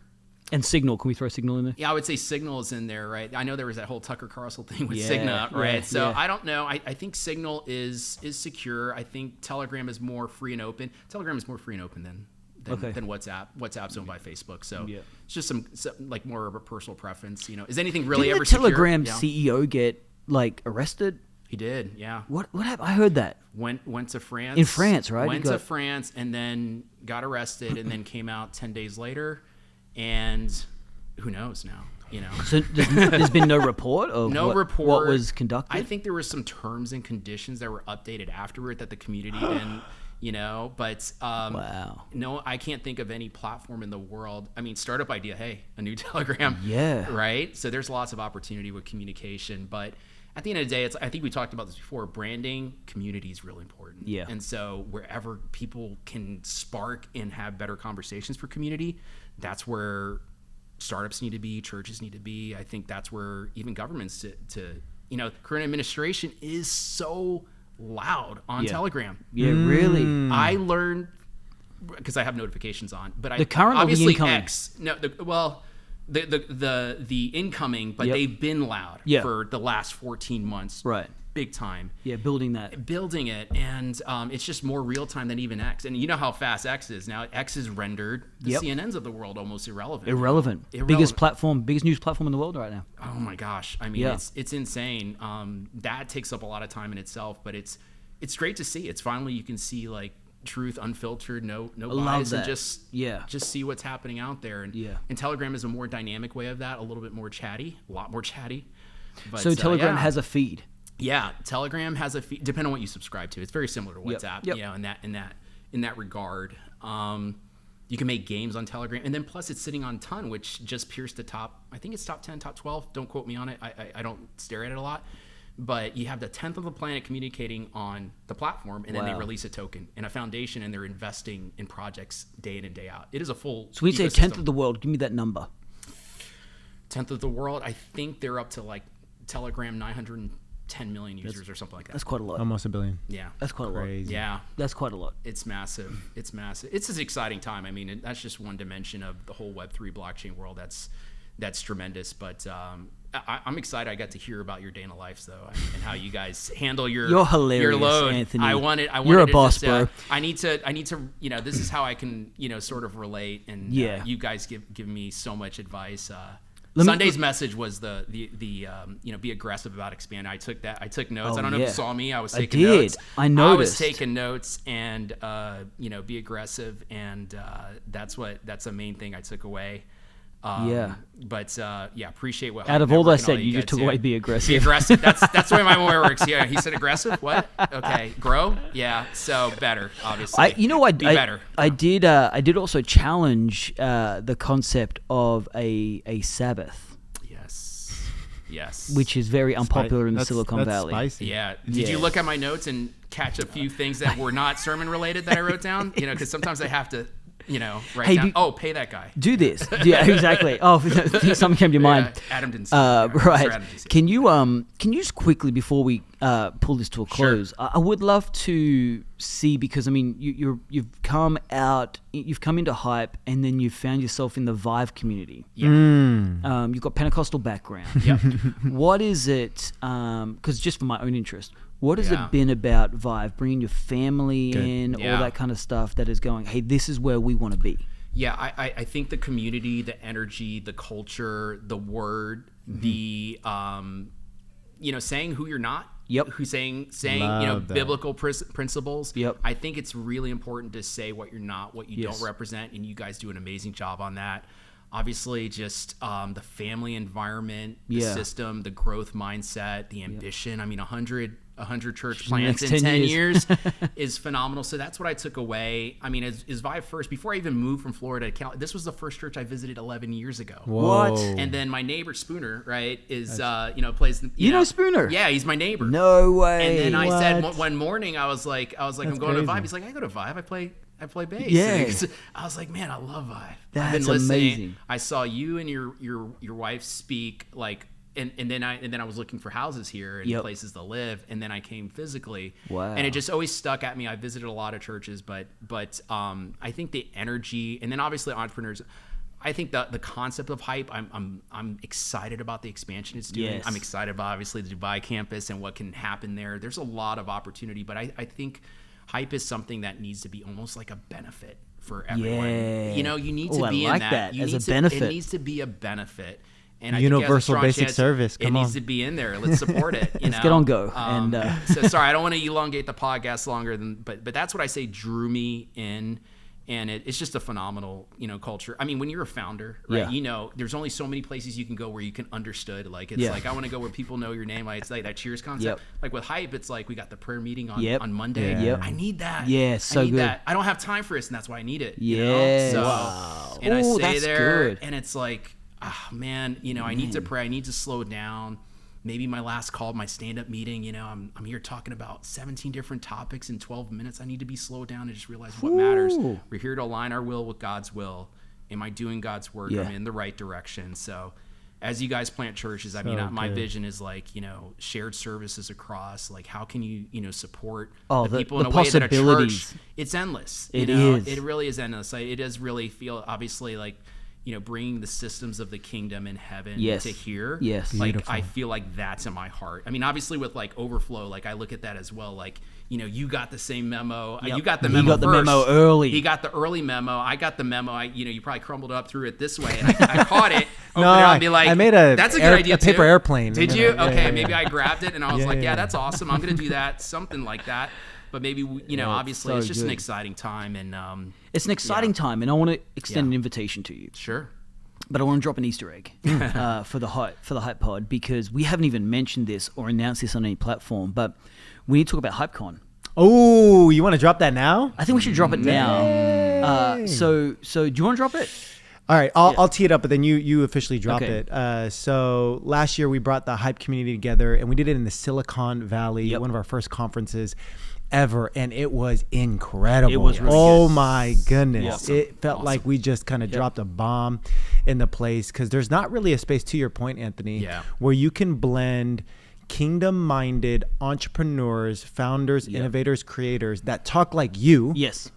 And Signal, can we throw Signal in there? Yeah, I would say Signal is in there, right? I know there was that whole Tucker Carlson thing with Signal, right? So I don't know. I think Signal is secure. I think Telegram is more free and open. Telegram is more free and open than WhatsApp. WhatsApp's owned by Facebook, so it's just some like more of a personal preference. Is anything really Didn't ever the Telegram CEO get like arrested? He did, yeah. What happened? I heard that. Went to France. In France, right? Went to France and then got arrested and then came out 10 days later, and who knows now? So there's been no report of what was conducted? I think there were some terms and conditions that were updated afterward that the community then, but no, I can't think of any platform in the world. I mean, startup idea, hey, a new Telegram. Yeah. Right? So there's lots of opportunity with communication, but at the end of the day, I think we talked about this before, branding, community is really important. Yeah. And so wherever people can spark and have better conversations for community, that's where startups need to be, churches need to be. I think that's where even governments current administration is so loud on Telegram. Yeah, really. I learned, because I have notifications on, but the current obviously or the incoming? X. No, the incoming, but they've been loud for the last 14 months. Right. Big time. Yeah, building it, and it's just more real time than even X. And you know how fast X is now. X is rendered the CNNs of the world almost irrelevant. Irrelevant. Biggest news platform in the world right now. Oh my gosh! I mean, it's insane. That takes up a lot of time in itself, but it's great to see. It's finally you can see like truth unfiltered, no bias, and just see what's happening out there. And Telegram is a more dynamic way of that, a little bit more chatty, a lot more chatty. But, so Telegram has a feed. Yeah, Telegram has a feed, depending on what you subscribe to. It's very similar to WhatsApp, you know, in that regard. You can make games on Telegram, and then plus it's sitting on Ton, which just pierced the top. I think it's top 10, top 12. Don't quote me on it. I don't stare at it a lot, but you have the 10th of the planet communicating on the platform, and then they release a token and a foundation, and they're investing in projects day in and day out. It is a full. So when you say 10th of the world, give me that number. 10th of the world. I think they're up to like Telegram 910 million users or something like that. That's quite a lot. Almost a billion. Yeah. That's quite a lot. Yeah. That's quite a lot. It's massive. It's massive. It's an exciting time. I mean, that's just one dimension of the whole Web3 blockchain world. That's tremendous. But I'm excited. I got to hear about your day in the life, though, and how you guys handle your You're hilarious, your load. Anthony. I wanted You're a to boss, just, bro. I need to. You know, this is how I can sort of relate. And you guys give me so much advice. Sunday's message was the be aggressive about expanding. I took notes. I don't know if you saw me. I was taking notes. I noticed. I was taking notes, and be aggressive, and that's the main thing I took away. But appreciate what. Out of all I said, you just took away be aggressive. Be aggressive. That's the way my boy works. Yeah, he said aggressive. What? Okay, grow. Yeah, so better, obviously. Be better. I did also challenge the concept of a Sabbath. Yes. Which is very unpopular in the Silicon Valley. Spicy. Yeah. Did you look at my notes and catch a few things that were not sermon related that I wrote down? Because sometimes I have to. Write down. Pay that guy. Do this. Yeah, exactly. Oh, something came to your mind. Adam didn't see it. Right. Can you just quickly before we pull this to a close? Sure. I would love to see, because I mean you've come into Hype, and then you've found yourself in the Vive community. Yeah. You've got Pentecostal background. Yep. What is it? Because just for my own interest. What has it been about Vive, bringing your family in, all that kind of stuff that is going, hey, this is where we want to be? Yeah, I think the community, the energy, the culture, the word, the, saying who you're not. Yep. Who's saying biblical principles. Yep. I think it's really important to say what you're not, what you don't represent, and you guys do an amazing job on that. Obviously, just the family environment, the system, the growth mindset, the ambition. I mean, 100 church plants in 10 years is phenomenal. So that's what I took away. I mean, is Vive first. Before I even moved from Florida to California, this was the first church I visited 11 years ago. Whoa. What? And then my neighbor Spooner, right, is plays. You know Spooner? Yeah, he's my neighbor. No way. And then I said one morning, I was like, I'm going to Vive. He's like, I go to Vive. I play bass. Yeah. I was like, man, I love Vive. That's I've been listening. amazing. I saw you and your wife speak like. And then I was looking for houses here and places to live, and then I came physically. Wow. And it just always stuck at me. I visited a lot of churches, but I think the energy, and then obviously entrepreneurs. I think the concept of Hype. I'm excited about the expansion it's doing. Yes. I'm excited about obviously the Dubai campus and what can happen there. There's a lot of opportunity, but I think Hype is something that needs to be almost like a benefit for everyone. Yeah. You need to be in that. As a benefit. It needs to be a benefit. And Universal basic service. Come on. on. Needs to be in there. Let's support it. Let's get on go. So sorry, I don't want to elongate the podcast longer than, but that's what I say drew me in, and it's just a phenomenal culture. I mean, when you're a founder, right? There's only so many places you can go where you can understood. Like it's like I want to go where people know your name. Like it's like that Cheers concept. Like with Hype, it's like we got the prayer meeting on Monday. Yeah. I need that. Yeah, so I need good. that. I don't have time for this, and that's why I need it. Yeah. So, wow. And I stay that's there, good. and it's like. Oh, man, I need to pray. I need to slow down. Maybe my last call, my stand-up meeting, I'm here talking about 17 different topics in 12 minutes. I need to be slowed down and just realize what matters. We're here to align our will with God's will. Am I doing God's work? Yeah. I'm in the right direction. So as you guys plant churches, I mean, my vision is like, shared services across. Like, how can you support the people in a way that a church, it's endless. It is. It really is endless. It does really feel, obviously, like, bringing the systems of the kingdom in heaven to here. Yes. Like, Beautiful. I feel like that's in my heart. I mean, obviously with like Overflow, like I look at that as well. Like, you got the same memo. Yep. You got the memo He got the first. memo early. He got the early memo. I got the memo. You probably crumbled it up through it this way. And I caught it. Opened it up and be like, I made that's a good idea a paper too. airplane. Did you? Yeah, okay, yeah, maybe yeah. I grabbed it and I was like, yeah. that's awesome. I'm going to do that. Something like that. But maybe, obviously so it's just an good. exciting time. And It's an exciting time, and I want to extend an invitation to you. Sure. But I want to drop an Easter egg for the Hype Pod, because we haven't even mentioned this or announced this on any platform. But we need to talk about Hypecon. Oh, you want to drop that now? I think we should drop it now. So do you want to drop it? All right, I'll tee it up, but then you officially drop it. So last year we brought the Hype community together, and we did it in the Silicon Valley, one of our first conferences ever, and it was incredible. It was really good. My goodness. Yeah. It felt like we just kind of dropped a bomb in the place, because there's not really a space, to your point, Anthony, where you can blend kingdom-minded entrepreneurs, founders, innovators, creators that talk like you. Yes.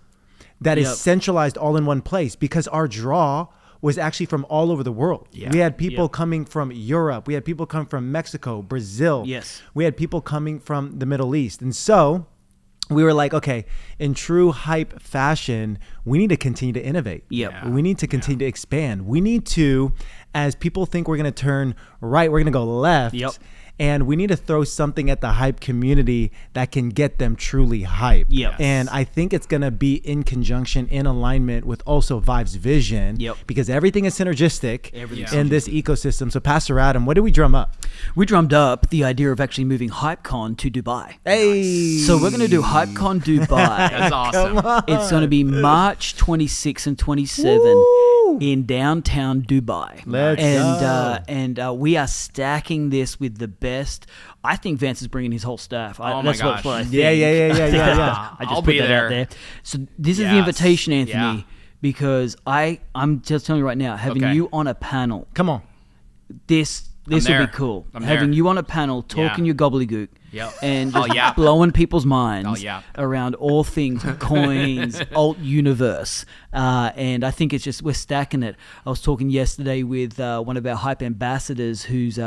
That is centralized all in one place, because our draw was actually from all over the world. Yeah. We had people coming from Europe. We had people come from Mexico, Brazil. Yes. We had people coming from the Middle East. And so we were like, okay, in true Hype fashion, we need to continue to innovate. Yep. Yeah. We need to continue to expand. We need to, as people think we're going to turn right, we're going to go left. Yep. And we need to throw something at the Hype community that can get them truly hyped. Yep. And I think it's going to be in conjunction, in alignment with also Vive's vision, because everything is synergistic in this ecosystem. So Pastor Adam, what did we drum up? We drummed up the idea of actually moving Hypecon to Dubai. Hey! So we're going to do Hypecon Dubai. That's awesome. It's going to be March 26 and 27. Woo! In downtown Dubai. Let's go. And we are stacking this with the best. I think Vance is bringing his whole staff. That's what I think. Yeah. I just I'll put be that there. out there. So this is the invitation, Anthony, because I'm just telling you right now, having you on a panel. Come on. This will be cool. Having you on a panel, talking your gobbledygook. And just blowing people's minds around all things coins, alt universe. And I think it's just, we're stacking it. I was talking yesterday with one of our Hype ambassadors who's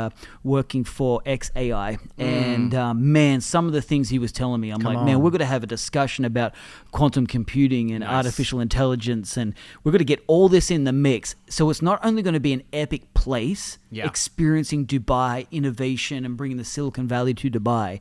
working for XAI. And man, some of the things he was telling me, I'm man, we're going to have a discussion about quantum computing and artificial intelligence. And we're going to get all this in the mix. So it's not only going to be an epic place, experiencing Dubai innovation and bringing the Silicon Valley to Dubai.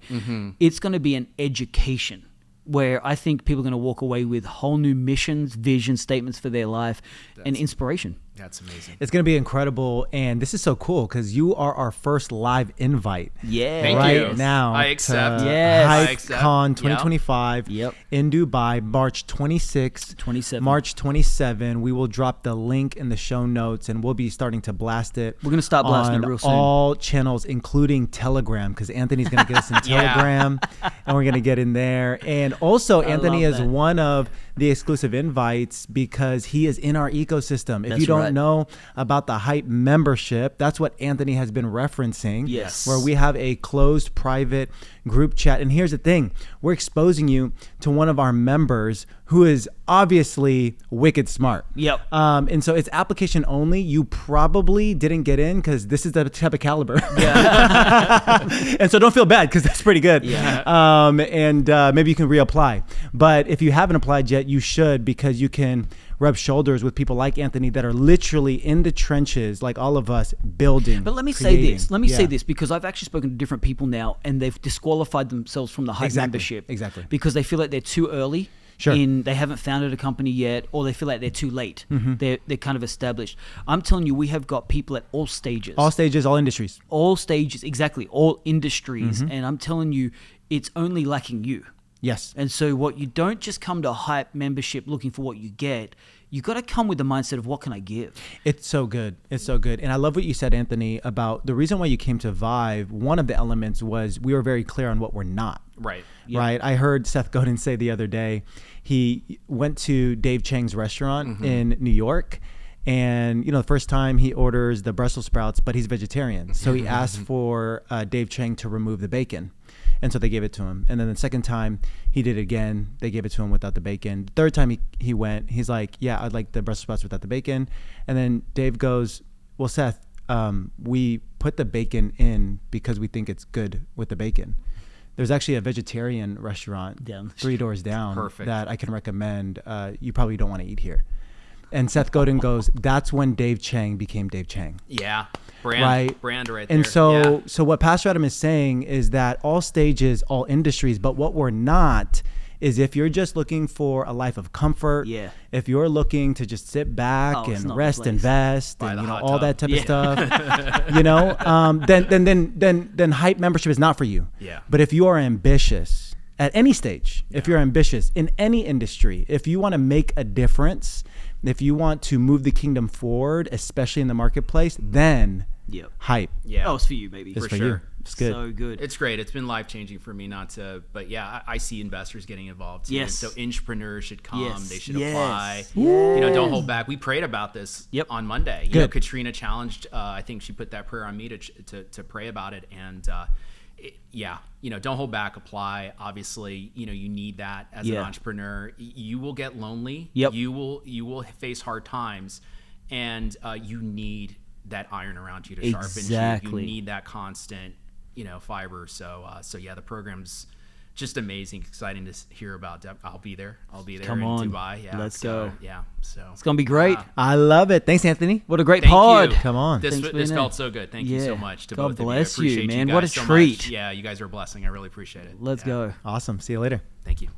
It's going to be an education where I think people are going to walk away with whole new missions, vision statements for their life, and inspiration. That's amazing. It's going to be incredible. And this is so cool because you are our first live invite. Yeah. Thank right you. now. I accept. Hypecon 2025 in Dubai, March 26, 27. March 27. We will drop the link in the show notes and we'll be starting to blast it. We're going to start blasting it real soon. All channels, including Telegram, because Anthony's going to get us in Telegram and we're going to get in there. And also, Anthony is one of the exclusive invites because he is in our ecosystem. If you don't know about the Hype membership, that's what Anthony has been referencing. Yes. Where we have a closed private group chat. And here's the thing, we're exposing you to one of our members who is obviously wicked smart. Yep. And so it's application only. You probably didn't get in because this is the type of caliber. Yeah. And so don't feel bad because that's pretty good. Yeah. And maybe you can reapply. But if you haven't applied yet, you should, because you can rub shoulders with people like Anthony that are literally in the trenches, like all of us, building. But let me say this. Let me say this, because I've actually spoken to different people now, and they've disqualified themselves from the Hype membership. Exactly. Because they feel like they're too early. Sure. They haven't founded a company yet, or they feel like they're too late. They're kind of established. I'm telling you, we have got people at all stages. All stages, all industries. All stages, exactly. All industries. And I'm telling you, it's only lacking you. Yes. And so what you don't just come to a Hype membership looking for what you get. You got to come with the mindset of what can I give? It's so good. It's so good. And I love what you said, Anthony, about the reason why you came to Vive. One of the elements was we were very clear on what we're not. Right. Yep. Right. I heard Seth Godin say the other day, he went to Dave Chang's restaurant in New York. And, the first time he orders the Brussels sprouts, but he's vegetarian. So he asked for Dave Chang to remove the bacon. And so they gave it to him. And then the second time he did it again, they gave it to him without the bacon. The third time he went, he's like, yeah, I'd like the Brussels sprouts without the bacon. And then Dave goes, well, Seth, we put the bacon in because we think it's good with the bacon. There's actually a vegetarian restaurant 3 doors down that I can recommend. You probably don't want to eat here. And Seth Godin goes, that's when Dave Chang became Dave Chang. Yeah. Brand right there. And so what Pastor Adam is saying is that all stages, all industries, but what we're not is if you're just looking for a life of comfort, if you're looking to just sit back and rest, invest, and all that type of stuff, then Hype membership is not for you. Yeah. But if you are ambitious at any stage, if you're ambitious in any industry, if you want to make a difference, if you want to move the kingdom forward, especially in the marketplace, then Hype. Yeah. Oh, it's for you, baby. It's for sure. You. It's good. So good. It's great. It's been life-changing for me but I see investors getting involved too. Yes. And so entrepreneurs should come. Yes. They should apply. Yes. Don't hold back. We prayed about this on Monday. Katrina challenged, I think she put that prayer on me to pray about it. And don't hold back, apply. Obviously, you need that as an entrepreneur. You will get lonely. Yep. You will face hard times, and you need that iron around you to sharpen you. You need that constant, fiber. So the program's just amazing, exciting to hear about. I'll be there. Come on. Dubai. Yeah, let's go. Yeah, so it's gonna be great. I love it. Thanks, Anthony. What a great pod. Come on. This felt so good. Thank you so much to both of you. God bless you, man. You what a so treat. much. Yeah, you guys are a blessing. I really appreciate it. Let's go. Awesome. See you later. Thank you.